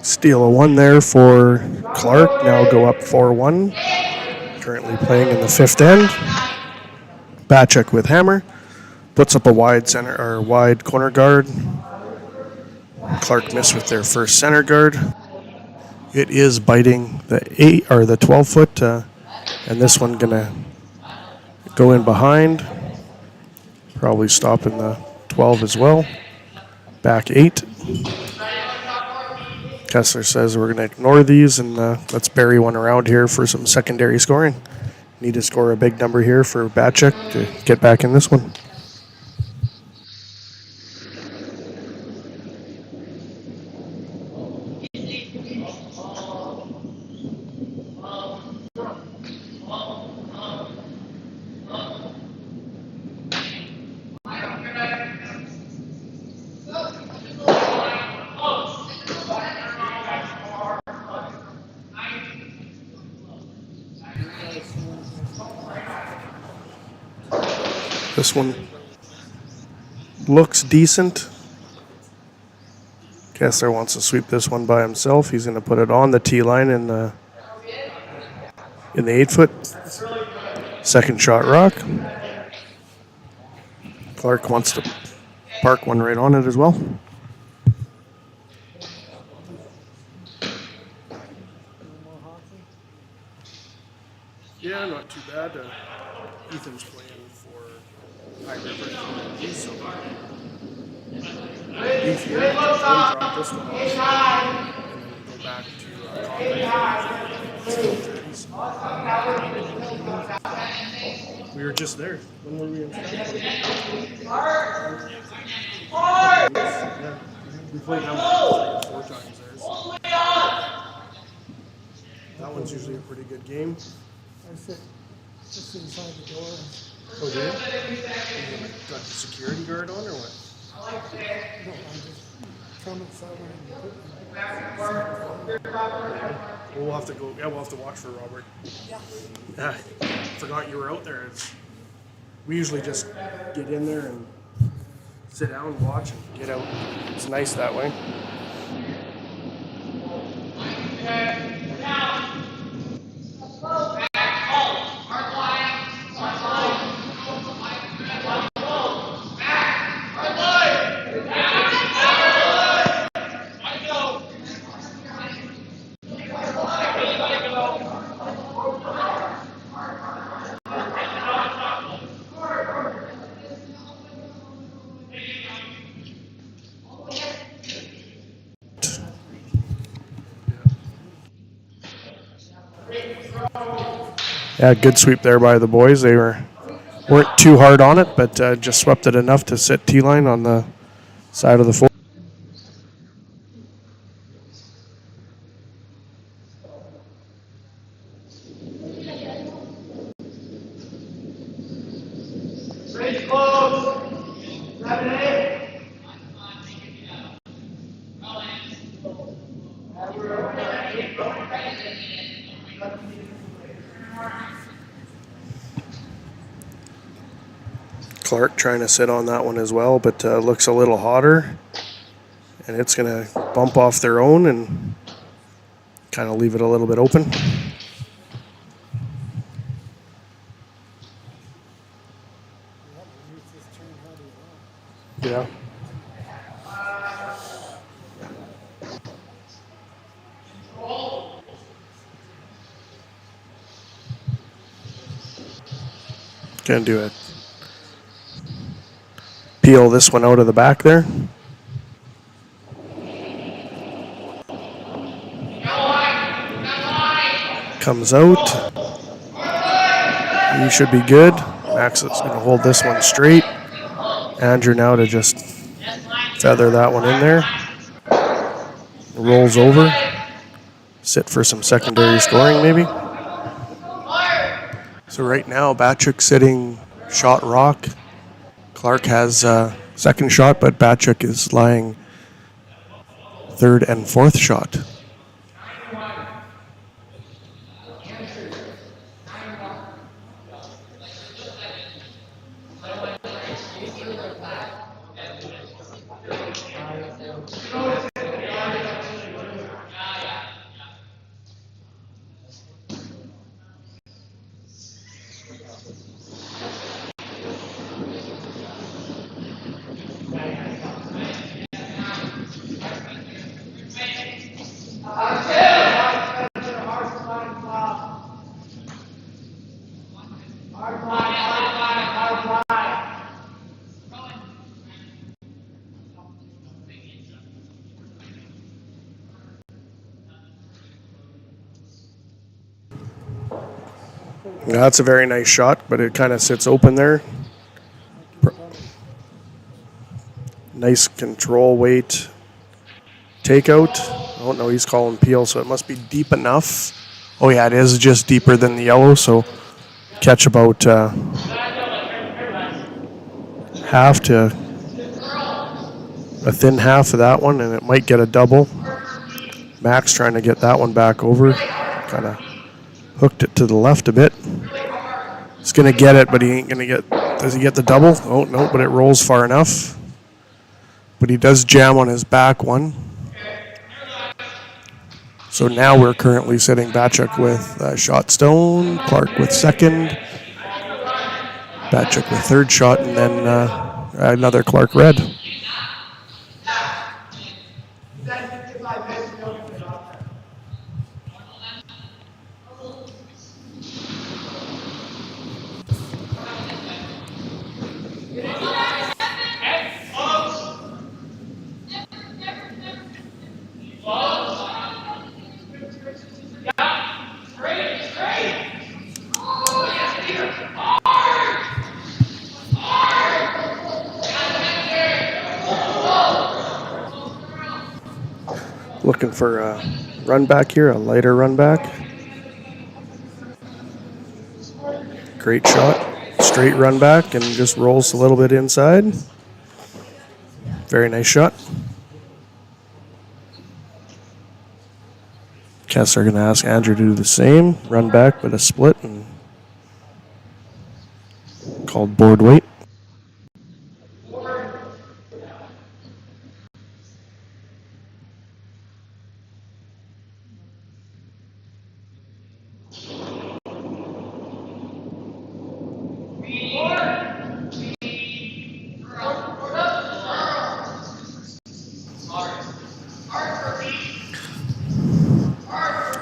Steal a 1 there for Clark. Now go up 4-1. Currently playing in the 5th end. Bachek with hammer. Puts up a wide center or wide corner guard. Clark missed with their first center guard. It is biting the 8 or the 12-foot, and this one gonna go in behind. Probably stop in the 12 as well. Back 8. Kessler says we're going to ignore these and let's bury one around here for some secondary scoring. Need to score a big number here for Bachek to get back in this one. This one looks decent. Kessler wants to sweep this one by himself. He's going to put it on the tee line in the 8-foot. Second shot rock. Clark wants to park one right on it as well. Yeah, not too bad. Ethan's playing for High River. So Ethan drop this one off and then go back to Congress. We were just there. When were we in? Yeah, we played them 3 or 4 times there. So. That one's usually a pretty good game. I sit just inside the door. Oh, do you? You got the security guard on or what? No, I just come inside when We'll have to go. Yeah, we'll have to watch for Robert. Yeah. Forgot you were out there. We usually just get in there and sit down, watch, and get out. It's nice that way. Yeah, good sweep there by the boys. They weren't too hard on it, but just swept it enough to sit tee line on the side of the 4. Race close. 7-8. Clark trying to sit on that one as well, but looks a little hotter. And it's going to bump off their own and kind of leave it a little bit open. Yeah. Gonna do it. Peel this one out of the back there. Comes out. He should be good. Max is going to hold this one straight. Andrew now to just feather that one in there. Rolls over. Sit for some secondary scoring maybe. So right now Bachek sitting shot rock. Clark has second shot, but Bachek is lying third and fourth shot. That's a very nice shot, but it kind of sits open there. Nice control weight takeout. Oh no, he's calling peel, so it must be deep enough. Oh yeah, it is just deeper than the yellow, so catch about half to a thin half of that one, and it might get a double. Max trying to get that one back over. Kind of hooked it to the left a bit. He's going to get it, but he ain't going to get... Does he get the double? Oh, no, but it rolls far enough. but he does jam on his back one. So now we're currently sitting Bachek with shot stone, Clark with second, Bachek with third shot, and then another Clark red. Looking for a run back here, a lighter run back. Great shot. Straight run back and just rolls a little bit inside. Very nice shot. Kessler going to ask Andrew to do the same. Run back with a split and called board weight.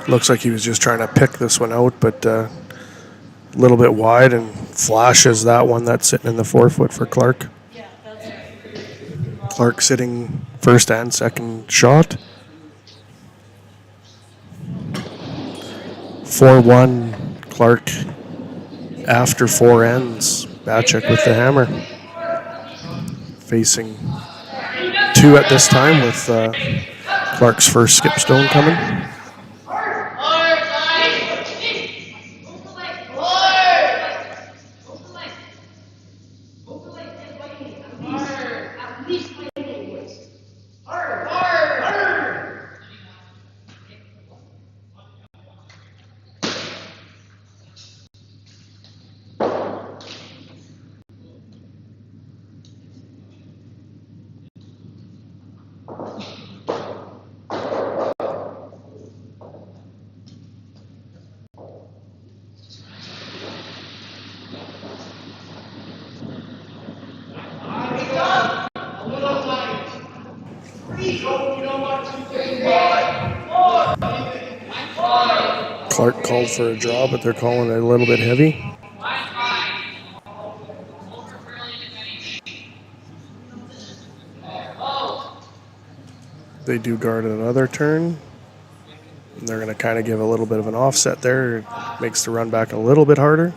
Looks like he was just trying to pick this one out, but a little bit wide and flashes that one that's sitting in the 4-foot for Clark. Clark sitting first and second shot. 4-1 Clark after 4 ends. Bachek with the hammer. Facing 2 at this time with Clark's first skip stone coming. Clark called for a draw, but they're calling it a little bit heavy. They do guard another turn. And they're going to kind of give a little bit of an offset there. It makes the run back a little bit harder,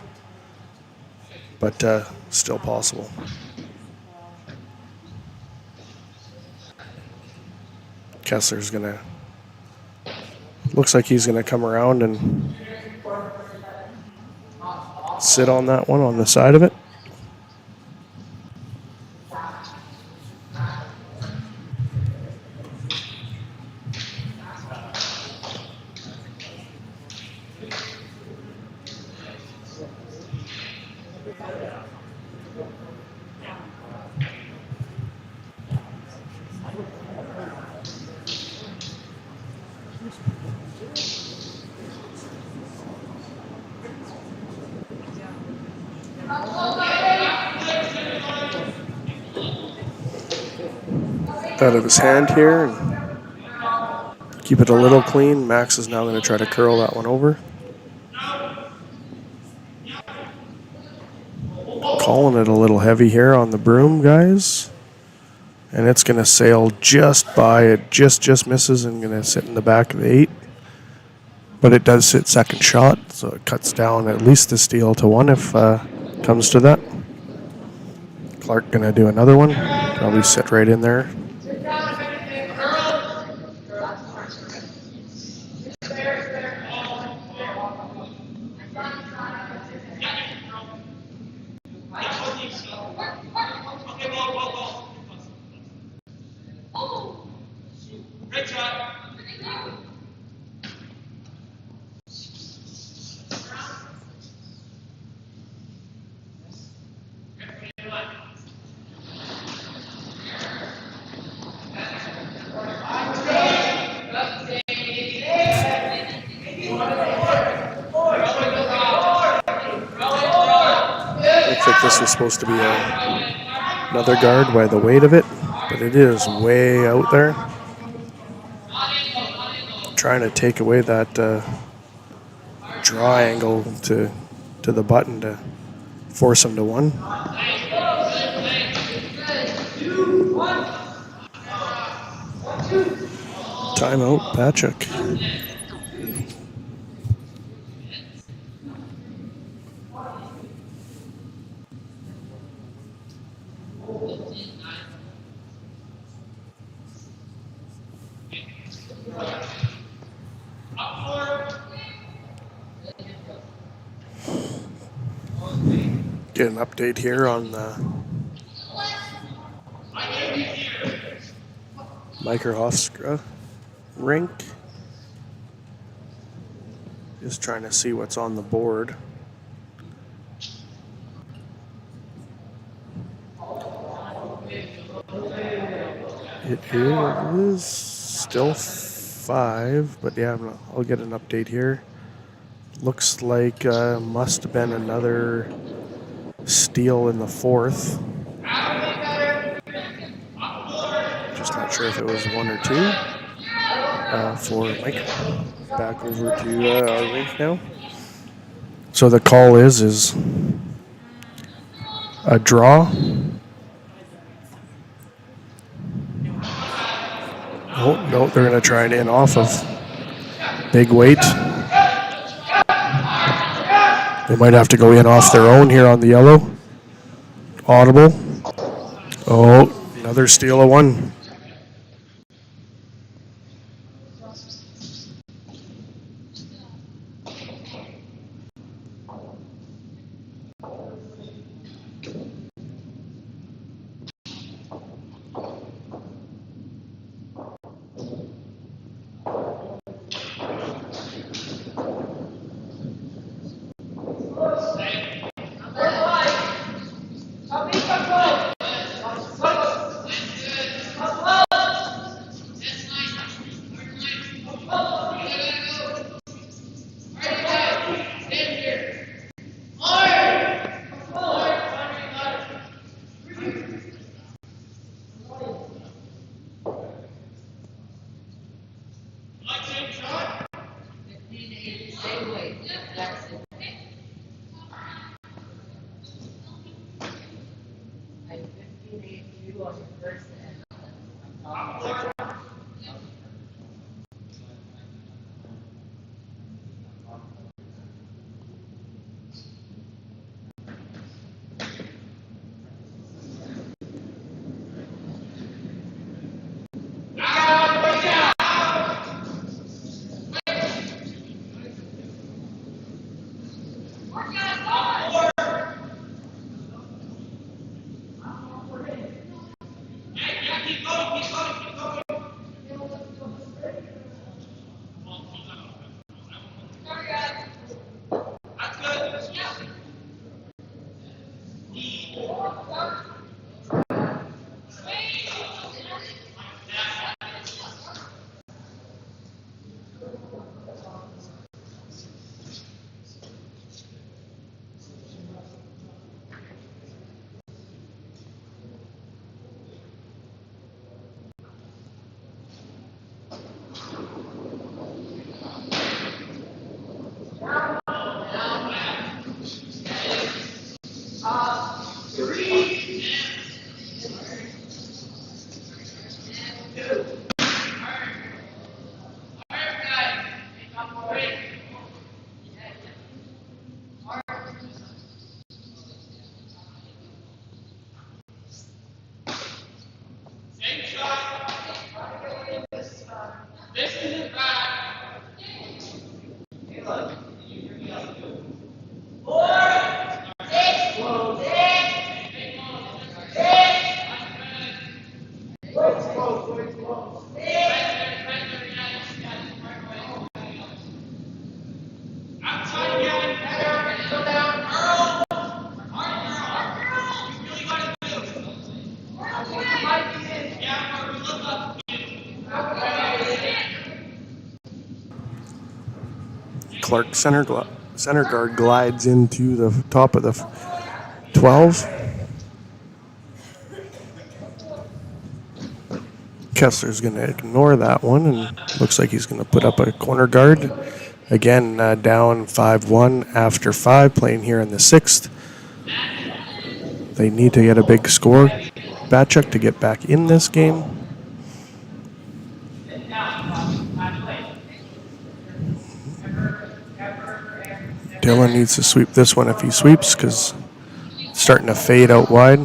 but still possible. Kessler's going to, looks like he's going to come around and sit on that one on the side of it. Out of his hand here and keep it a little clean. Max is now going to try to curl that one over. Calling it a little heavy here on the broom, guys. And it's going to sail just by. It just misses and going to sit in the back of the 8. But it does sit second shot, so it cuts down at least the steal to 1 if it comes to that. Clark going to do another one. Probably sit right in there. this was supposed to be another guard by the weight of it, but it is way out there. Trying to take away that draw angle to the button to force him to one. Timeout, Bachek. Get an update here on the Microhofstra rink. Just trying to see what's on the board. It is still 5, but yeah, I'll get an update here. Looks like must have been another steal in the 4th. Just not sure if it was 1 or 2. For Mike, back over to our rink now. So the call is a draw. Oh, no, they're going to try it in off of big weight. They might have to go in off their own here on the yellow. Audible. Oh, another steal of 1. Clark center guard glides into the top of the 12. Kessler's going to ignore that one, and looks like he's going to put up a corner guard. Again, down 5-1 after 5, playing here in the 6th. They need to get a big score, Bachek, to get back in this game. Dylan needs to sweep this one if he sweeps, because it's starting to fade out wide.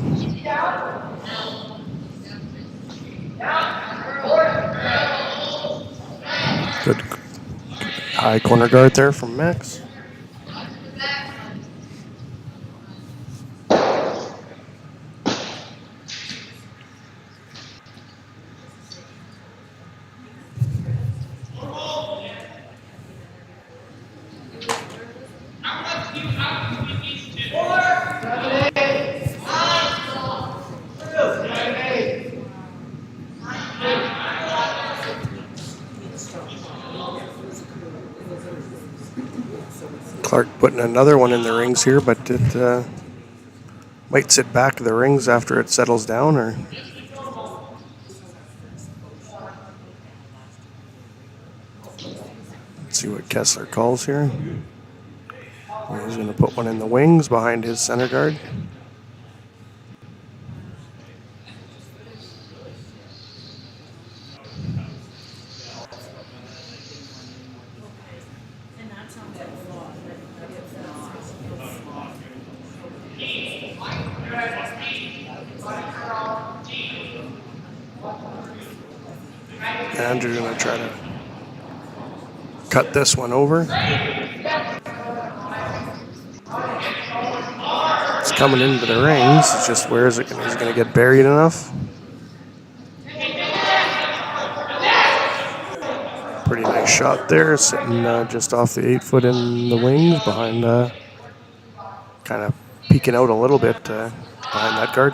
Good high corner guard there from Max. Clark putting another one in the rings here, but it might sit back the rings after it settles down, or let's see what Kessler calls here. He's going to put one in the wings behind his center guard. And you're going to try to cut this one over. It's coming into the rings. It's just where is it? Is it going to get buried enough? Pretty nice shot there, sitting just off the 8 foot in the wings behind, kind of peeking out a little bit behind that guard.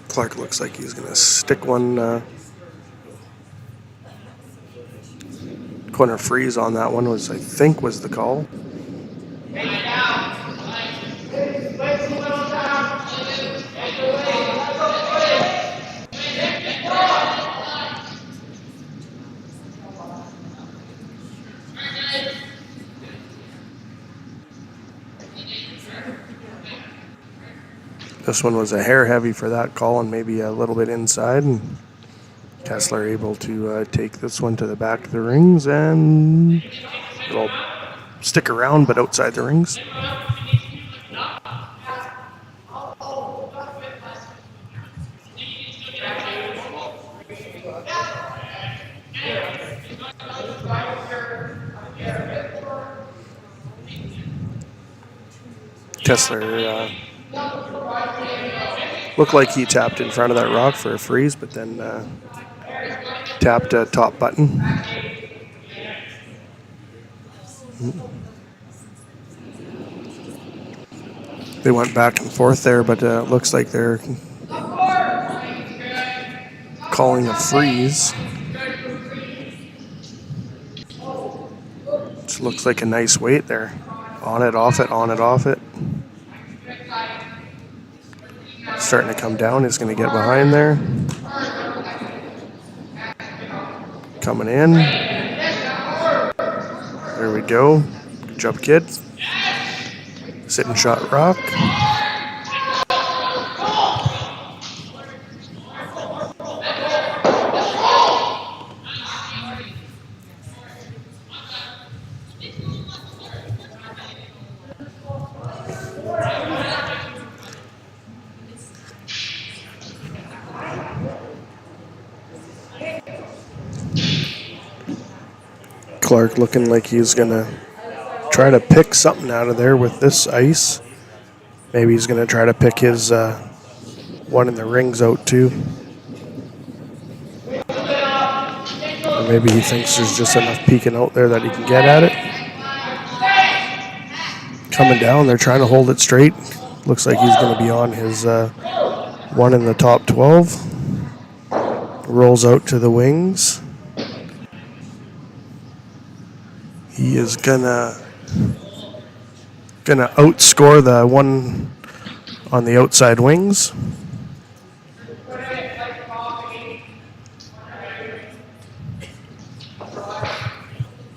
Clark looks like he's going to stick one corner freeze on that one, I think was the call. This one was a hair heavy for that call and maybe a little bit inside. And Kessler able to take this one to the back of the rings, and it'll stick around but outside the rings. Kessler looked like he tapped in front of that rock for a freeze, but then tapped a top button. They went back and forth there, but it looks like they're calling a freeze. Which looks like a nice weight there. On it, off it, on it, off it. Starting to come down. He's going to get behind there. Coming in. There we go. Good job, kid. Sit and shot rock. Clark looking like he's going to try to pick something out of there with this ice. Maybe he's going to try to pick his one in the rings out too. Or maybe he thinks there's just enough peeking out there that he can get at it. Coming down, they're trying to hold it straight. Looks like he's going to be on his one in the top 12. Rolls out to the wings. He is gonna outscore the one on the outside wings.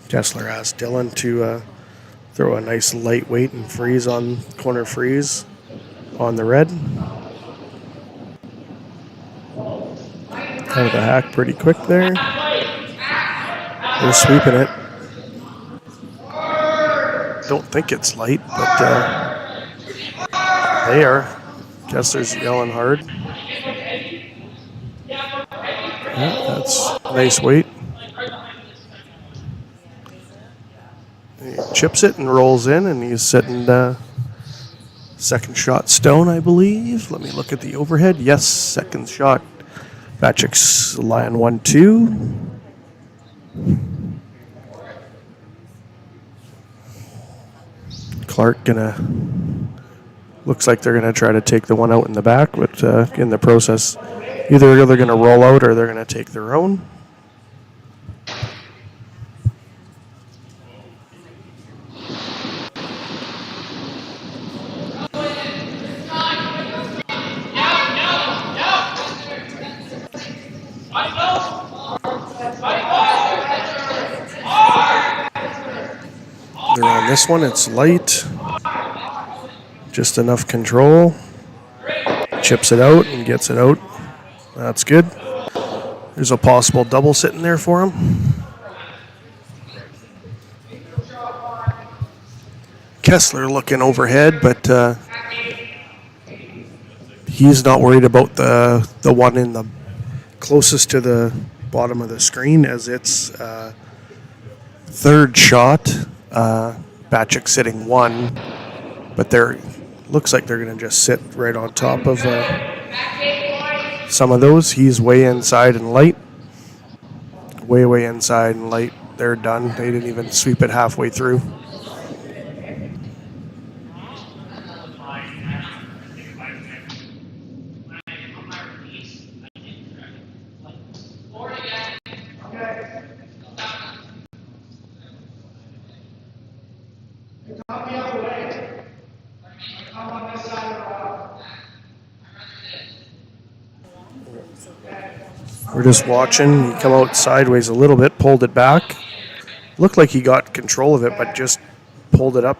Kessler asked Dylan to throw a nice lightweight and freeze on corner freeze on the red. Out of the hack pretty quick there. They're sweeping it. Don't think it's light, but they are. Kessler's yelling hard. Yeah, that's a nice weight. He chips it and rolls in, and he's sitting second shot stone, I believe. Let me look at the overhead. Yes, second shot. Bachek's lying 1-2. Clark looks like they're gonna try to take the one out in the back, but in the process, either they're gonna roll out or they're gonna take their own. They're on this one, it's light. Just enough control. Chips it out and gets it out. That's good. There's a possible double sitting there for him. Kessler looking overhead, but he's not worried about the one in the closest to the bottom of the screen, as it's third shot. Bachek sitting 1, but looks like they're going to just sit right on top of some of those. He's way inside and light. Way inside and light. They're done. They didn't even sweep it halfway through. We're just watching. He come out sideways a little bit, pulled it back. Looked like he got control of it, but just pulled it up.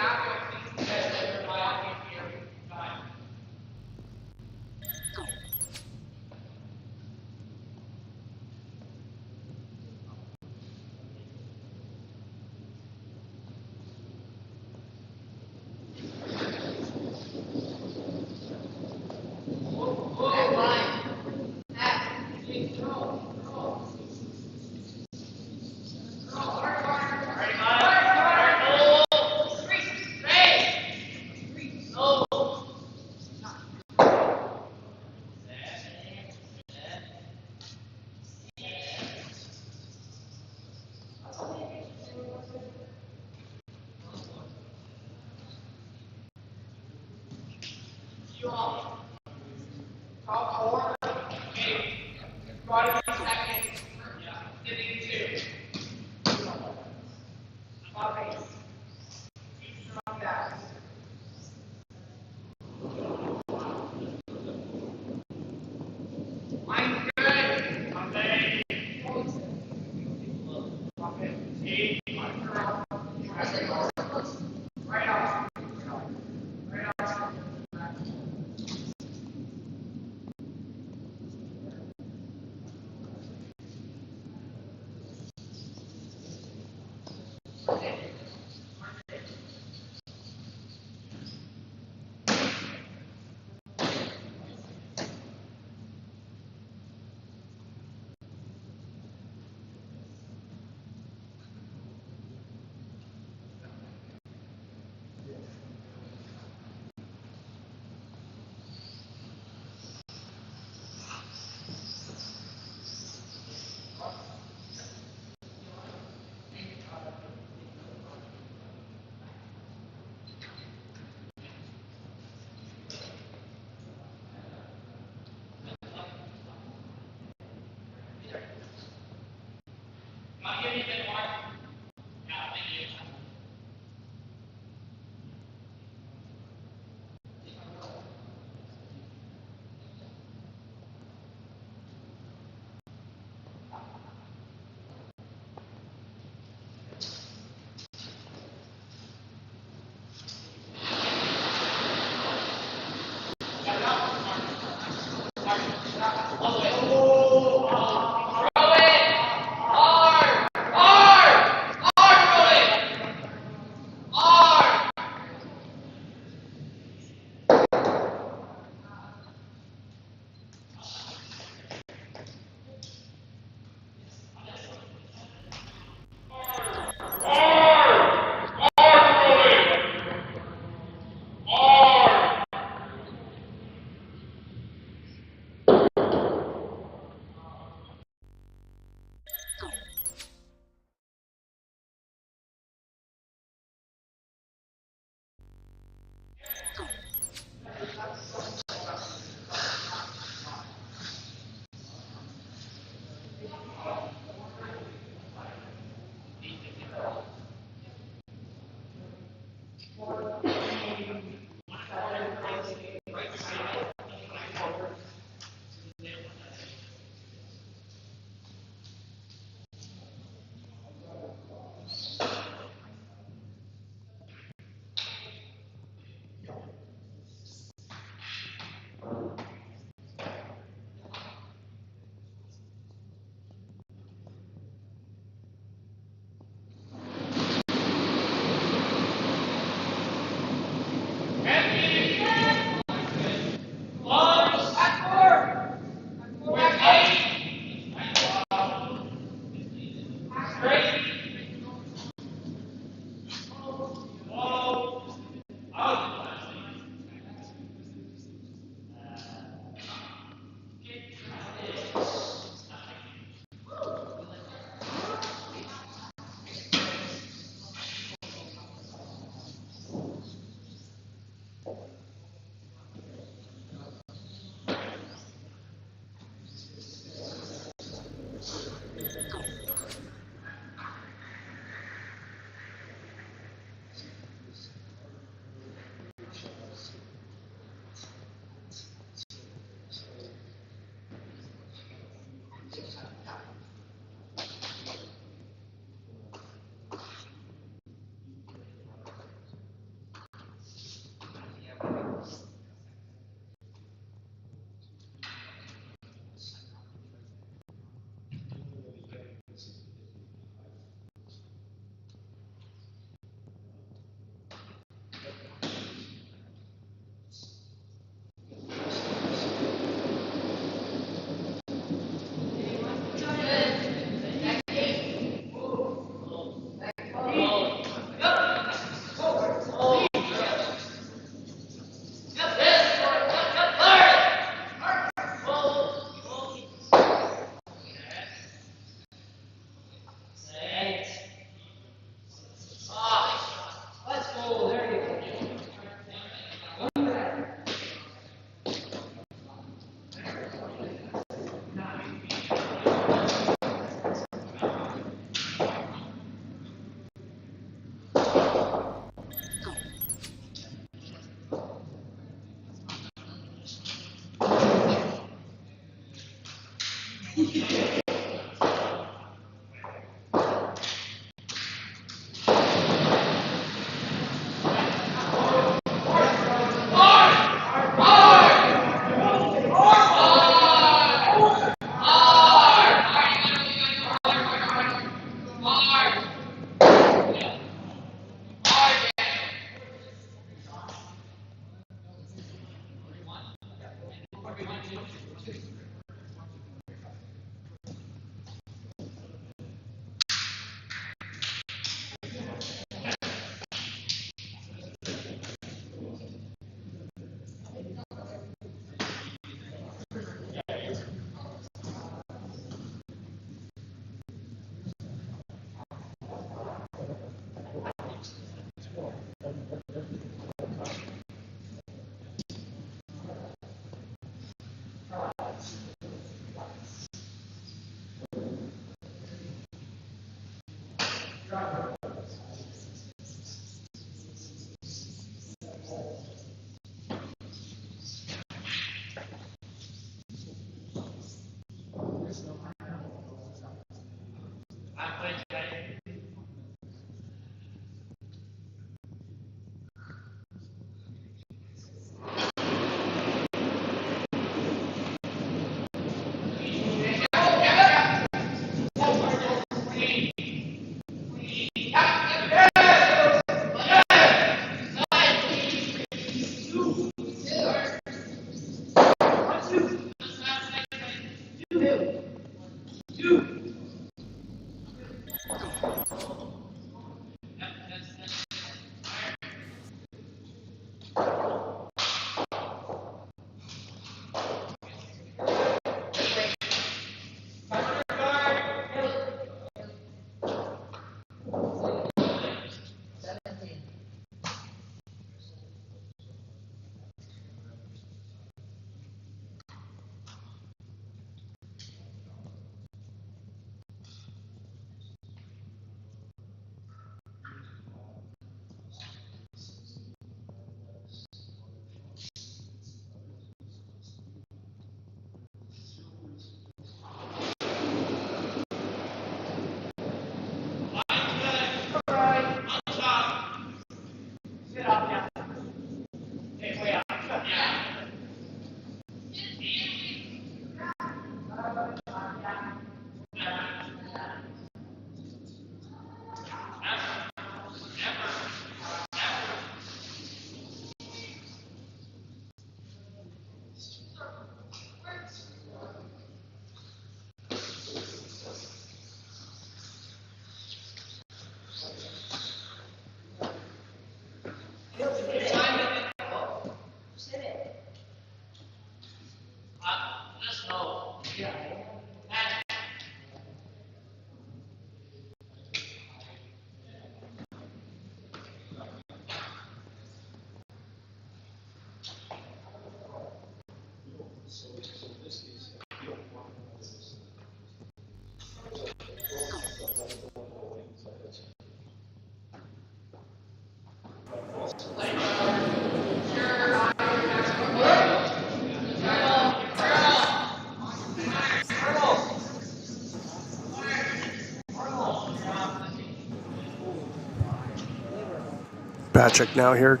Bachek now here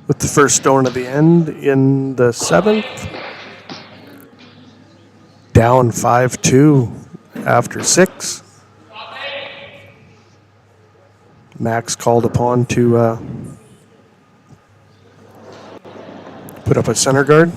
with the first stone of the end in the 7th. Down 5-2 after 6. Max called upon to put up a center guard.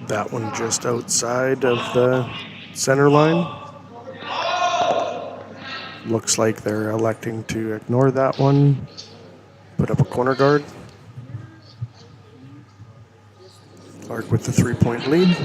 That one just outside of the center line. Looks like they're electing to ignore that one. Put up a corner guard. Clark with the 3-point lead.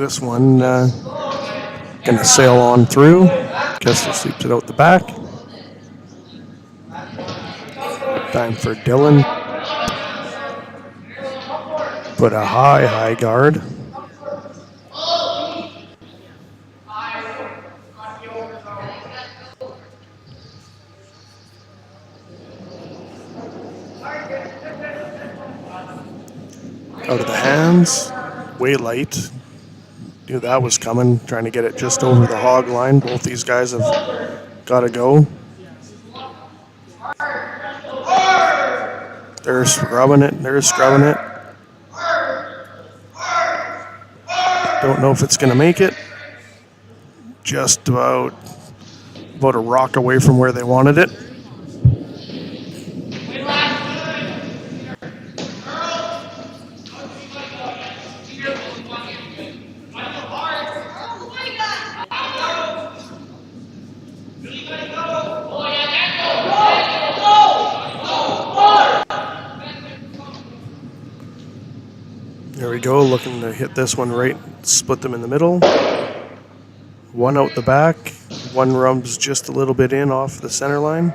This one gonna sail on through. Kessler sweeps it out the back. Time for Dylan. Put a high guard. Out of the hands. Way light. Knew that was coming. Trying to get it just over the hog line. Both these guys have got to go. They're scrubbing it. Don't know if it's going to make it. Just about a rock away from where they wanted it. There we go, looking to hit this one right, split them in the middle. One out the back, one rubs just a little bit in off the center line.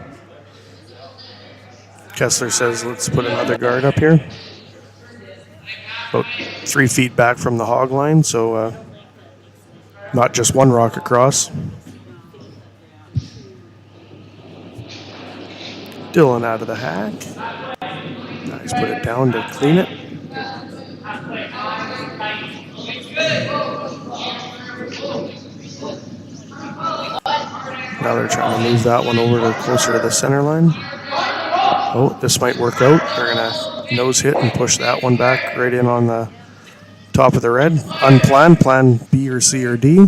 Kessler says, let's put another guard up here. About 3 feet back from the hog line, so not just one rock across. Dylan out of the hack. Nice, put it down to clean it. Now they're trying to move that one over to closer to the center line. Oh, this might work out. They're going to nose hit and push that one back right in on the top of the red. Unplanned, plan B or C or D.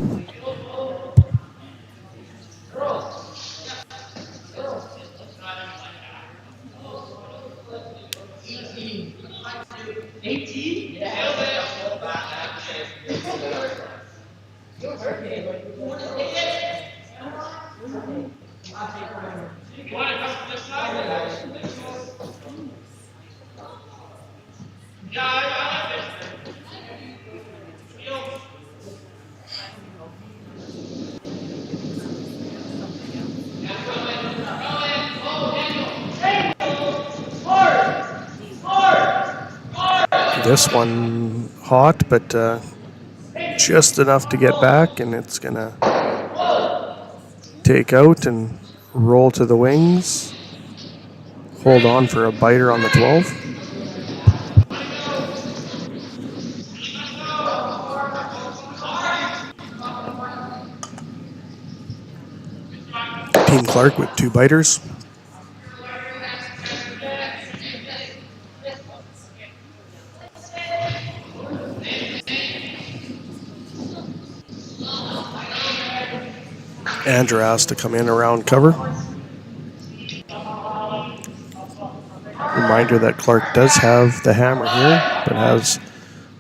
This one hot, but just enough to get back, and it's going to take out and roll to the wings. Hold on for a biter on the 12. Team Clark with 2 biters. Andrew has to come in around cover. Reminder that Clark does have the hammer here, but has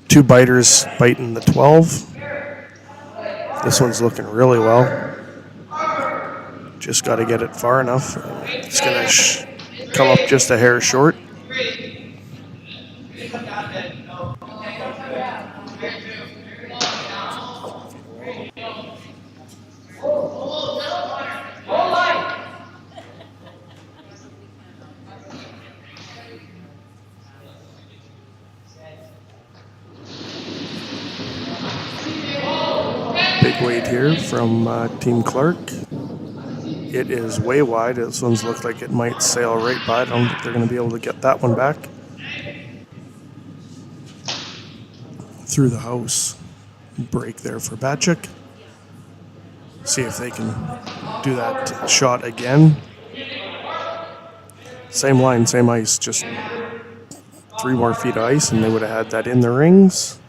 2 biters biting the 12. This one's looking really well. Just got to get it far enough. It's going to come up just a hair short. Big weight here from Team Clark. It is way wide. This one's looked like it might sail right by. I don't think they're going to be able to get that one back. Through the house. Break there for Bachek. See if they can do that shot again. Same line, same ice, just 3 more feet of ice and they would have had that in the rings.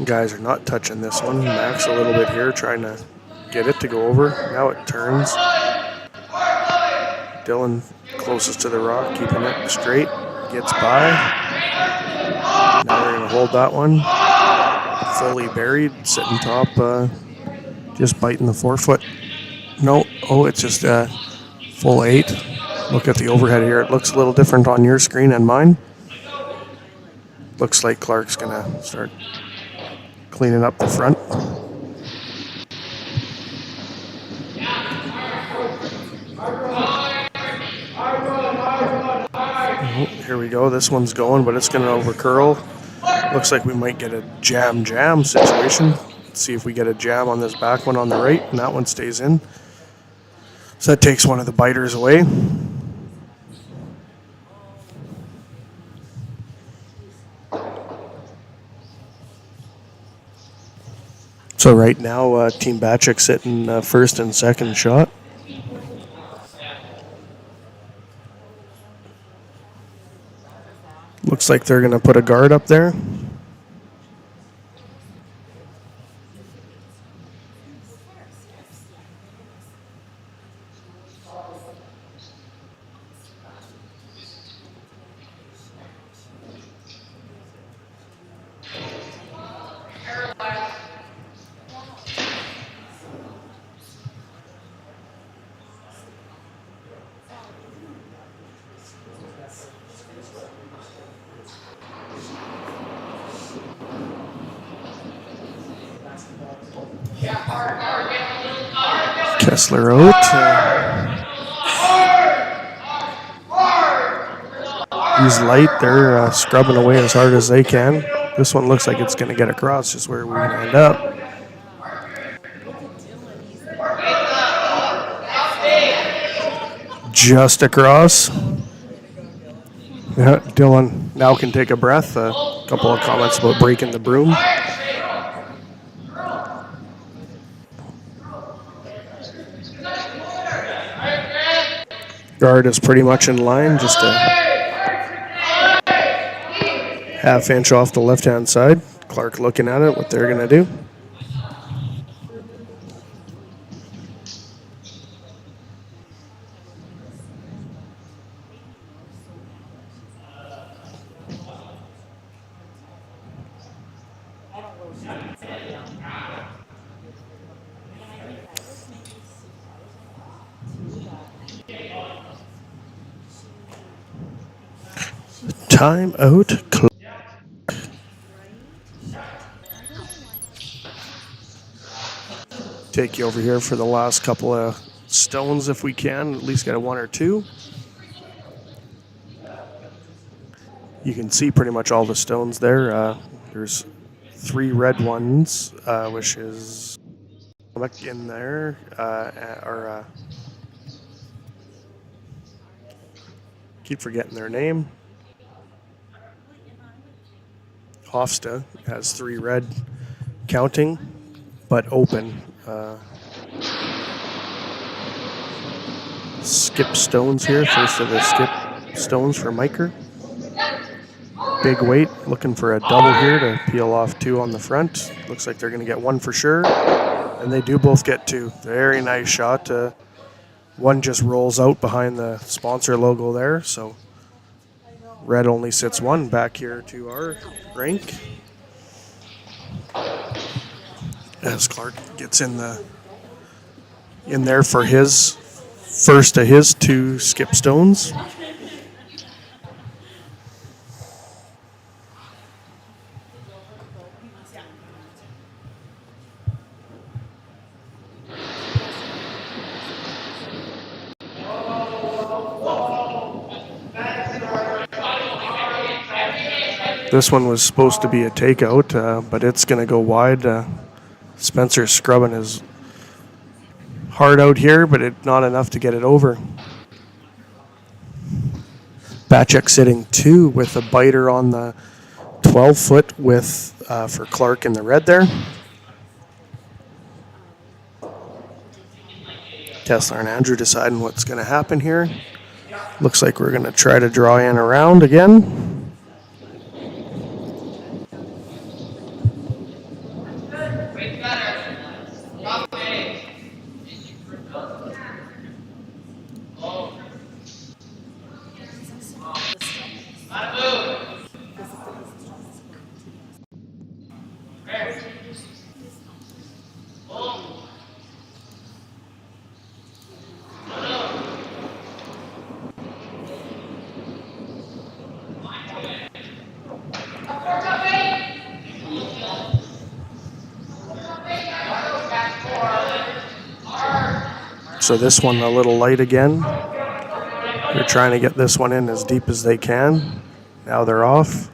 Guys are not touching this one. Max a little bit here, trying to get it to go over. Now it turns. Dylan closest to the rock, keeping it straight. Gets by. Now we're going to hold that one. Fully buried, sitting top, just biting the forefoot. No, oh, it's just full 8. Look at the overhead here. It looks a little different on your screen and mine. Looks like Clark's going to start cleaning up the front. Oh, here we go. This one's going, but it's going to over curl. Looks like we might get a jam situation. Let's see if we get a jam on this back one on the right, and that one stays in. So that takes one of the biters away. So right now, Team Bachek sitting first and second shot. Looks like they're going to put a guard up there. Kessler out. He's light. They're scrubbing away as hard as they can. This one looks like it's going to get across, just where we're going to end up. Just across. Yeah, Dylan now can take a breath. A couple of comments about breaking the broom. Guard is pretty much in line, just a half inch off the left-hand side. Clark looking at it, what they're going to do. Time out. Take you over here for the last couple of stones if we can, at least get a 1 or 2. You can see pretty much all the stones there. There's 3 red ones, which is in there, keep forgetting their name. Hofsta has 3 red counting, but open. Skip stones here. First of the skip stones for Miker. Big weight, looking for a double here to peel off 2 on the front. Looks like they're going to get 1 for sure. And they do both get 2. Very nice shot. One just rolls out behind the sponsor logo there. So red only sits 1 back here to our rink. As Clark gets in there for his first of his 2 skip stones. This one was supposed to be a takeout, but it's going to go wide. Spencer's scrubbing his heart out here, but not enough to get it over. Bachek sitting 2 with a biter on the 12-foot with for Clark in the red there. Kessler and Andrew deciding what's going to happen here. Looks like we're going to try to draw in around again. So this one a little light again. They're trying to get this one in as deep as they can. Now they're off.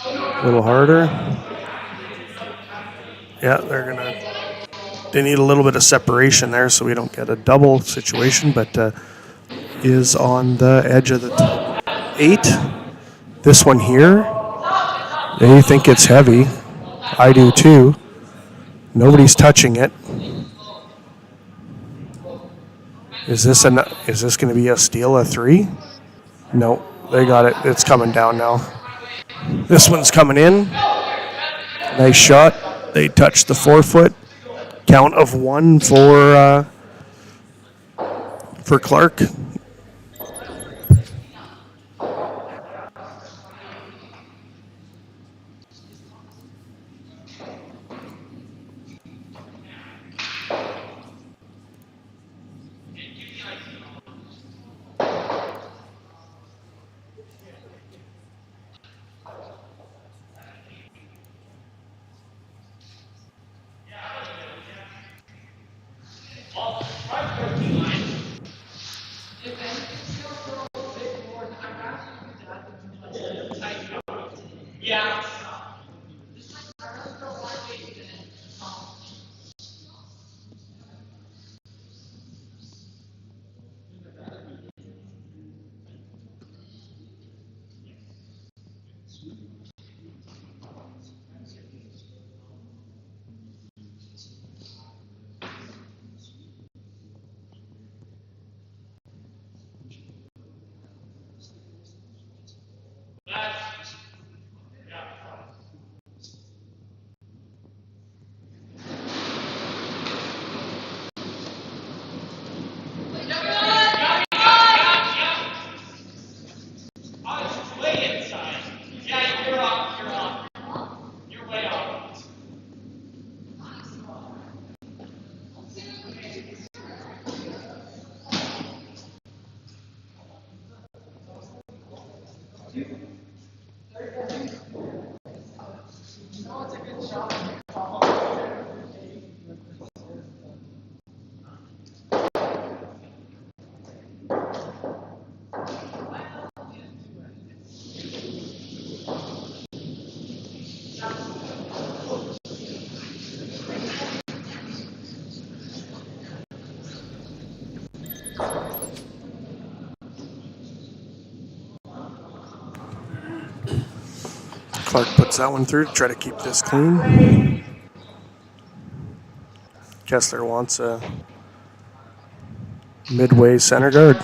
A little harder. Yeah, they need a little bit of separation there so we don't get a double situation, but is on the edge of the 8. This one here, they think it's heavy. I do too. Nobody's touching it. Is this going to be a steal, a 3? No, they got it. It's coming down now. This one's coming in. Nice shot. They touched the 4-foot. Count of 1 for Clark. Clark puts that one through to try to keep this clean. Kessler wants a midway center guard.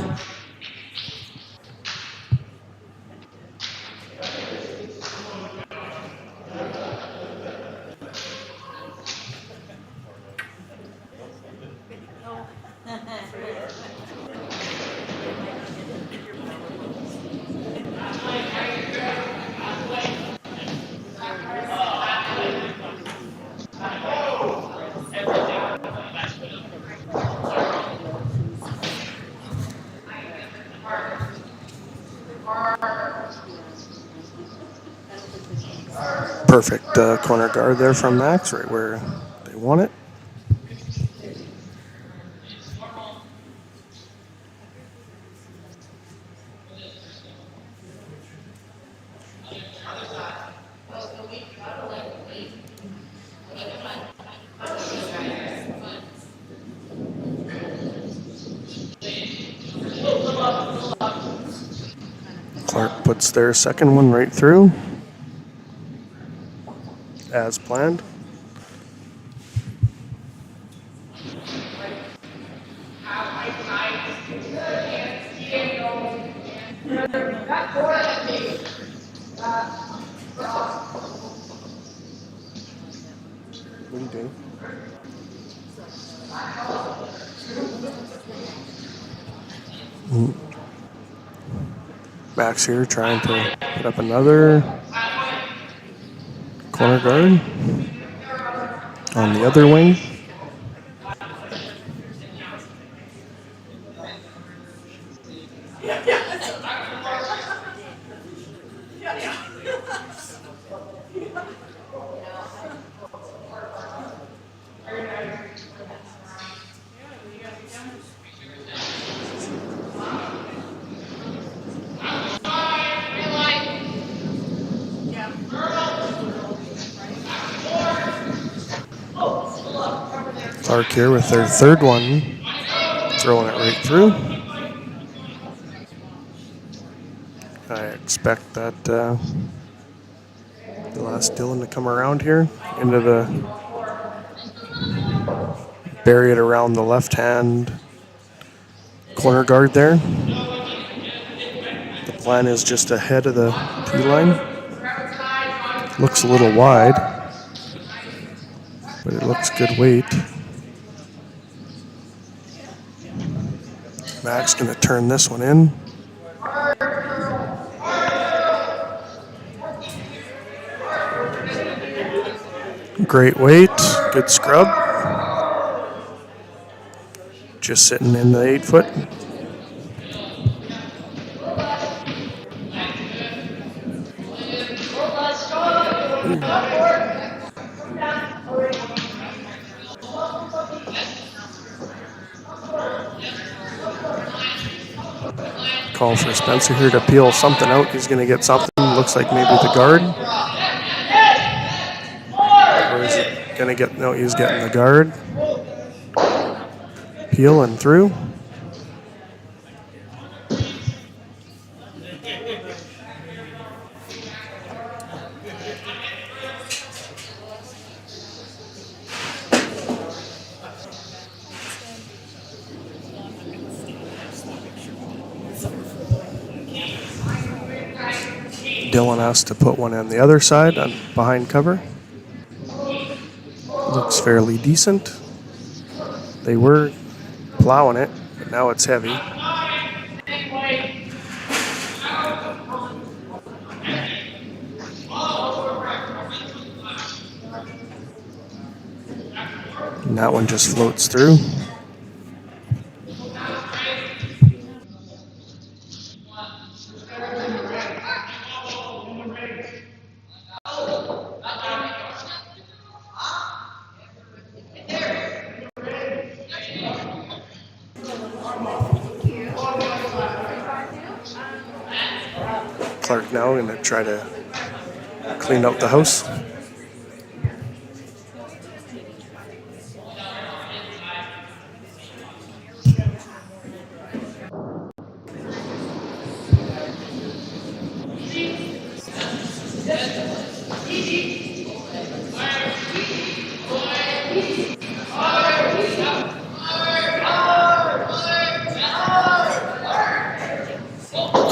Perfect corner guard there from Max, right where they want it. Clark puts their second one right through, as planned. What are you doing? Max here trying to put up another. Corner guard on the other wing. Clark here with their third one, throwing it right through. I expect that they'll ask Dylan to come around here into the, bury it around the left hand corner guard there. The plan is just ahead of the tee line. Looks a little wide, but it looks good weight. Mac's going to turn this one in. Great weight, good scrub. Just sitting in the 8 foot. Call for Spencer here to peel something out. He's going to get something. Looks like maybe the guard. Or is he going to get, no, he's getting the guard. Peeling through. Dylan has to put one on the other side behind cover. Looks fairly decent. They were plowing it, but now it's heavy. And that one just floats through. Clark now going to try to clean out the house.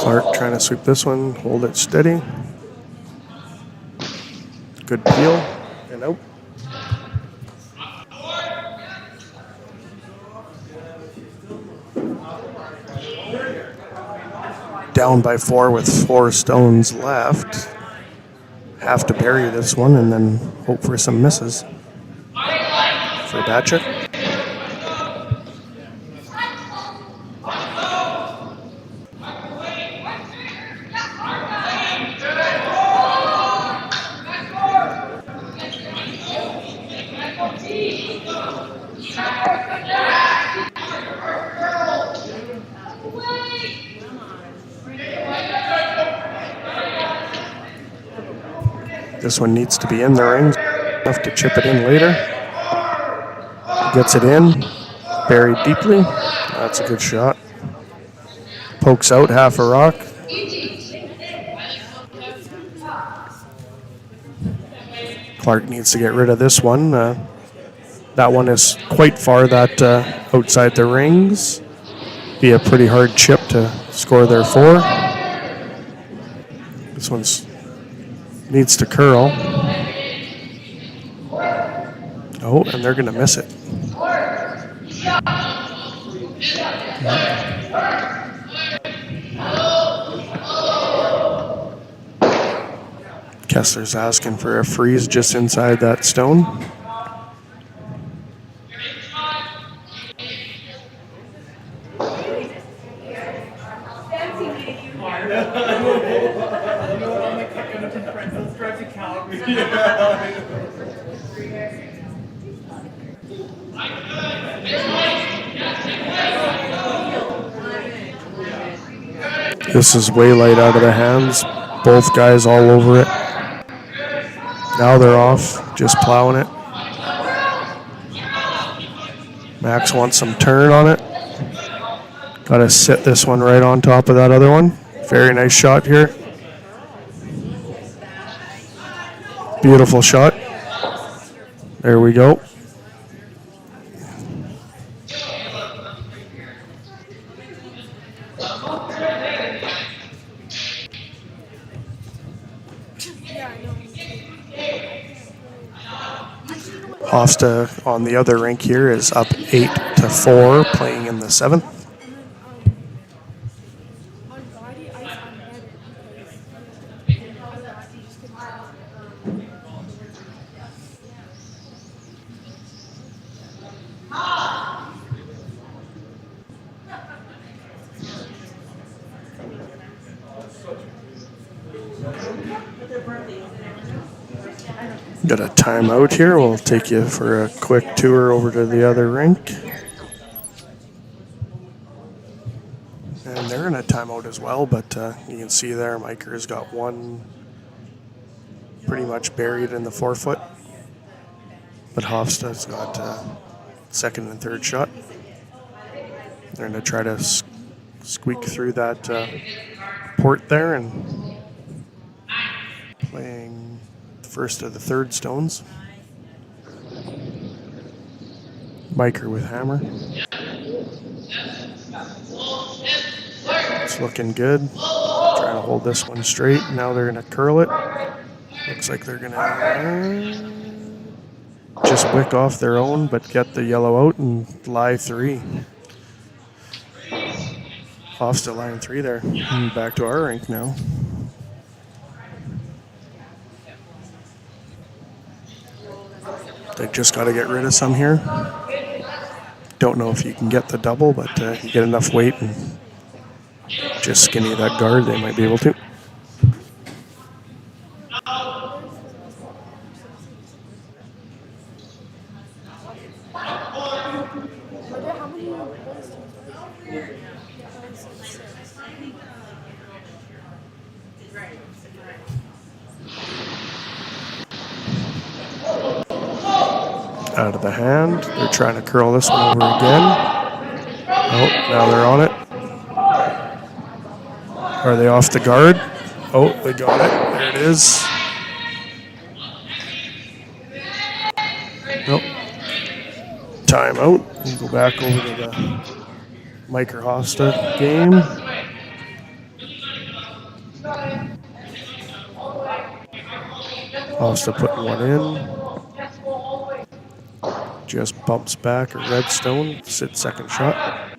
Clark trying to sweep this one, hold it steady. Good peel and out. Down by 4 with 4 stones left. Have to bury this one and then hope for some misses for Bachek. This one needs to be in the ring, enough to chip it in later. Gets it in, buried deeply. That's a good shot. Pokes out half a rock. Clark needs to get rid of this one. That one is quite far that outside the rings. Be a pretty hard chip to score their 4. This one's needs to curl. Oh, and they're going to miss it. Kessler's asking for a freeze just inside that stone. This is way light out of the hands. Both guys all over it. Now they're off, just plowing it. Max wants some turn on it. Got to sit this one right on top of that other one. Very nice shot here. Beautiful shot. There we go. Hofstra on the other rink here is up 8-4, playing in the 7th. Got a timeout here. We'll take you for a quick tour over to the other rink. And they're in a timeout as well, but you can see there Miker's got one pretty much buried in the 4-foot. But Hofstra's got second and third shot. They're going to try to squeak through that port there and playing first of the third stones. Miker with hammer. It's looking good. Trying to hold this one straight. Now they're going to curl it. Looks like they're going to just wick off their own, but get the yellow out and lie 3. Off to line 3 there. And back to our rink now. They just got to get rid of some here. Don't know if you can get the double, but you get enough weight and just skinny that guard, they might be able to. Out of the hand. They're trying to curl this one over again. Oh, now they're on it. Are they off the guard? Oh, they got it. There it is. Nope. Timeout. We'll go back over to the Miker Hofstra game. Hofstra putting one in. Just bumps back a redstone, sits second shot.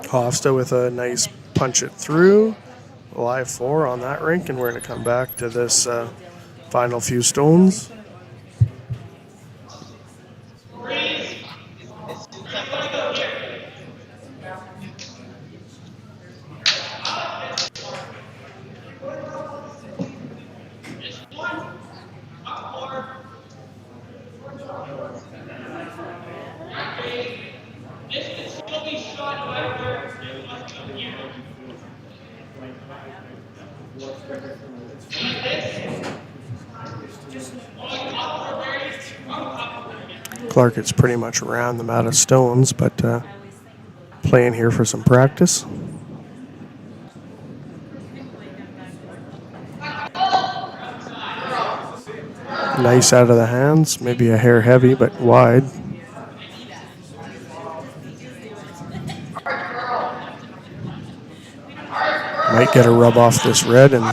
Hofstra with a nice punch it through. Live 4 on that rink, and we're going to come back to this final few stones. Clark has pretty much ran them out of stones, but playing here for some practice. Nice out of the hands. Maybe a hair heavy, but wide. Might get a rub off this red and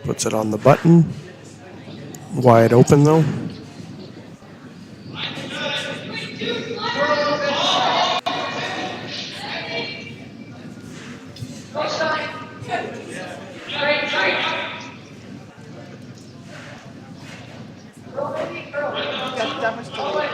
puts it on the button. Wide open though. Got that much delay.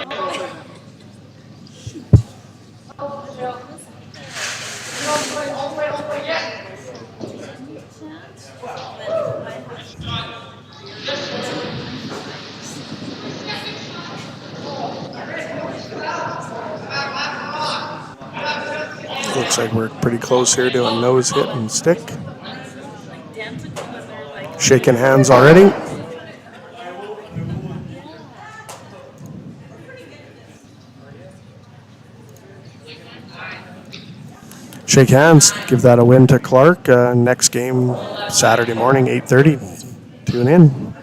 Looks like we're pretty close here to a nose hit and stick. Shaking hands already. Shake hands. Give that a win to Clark. Next game Saturday morning, 8:30. Tune in.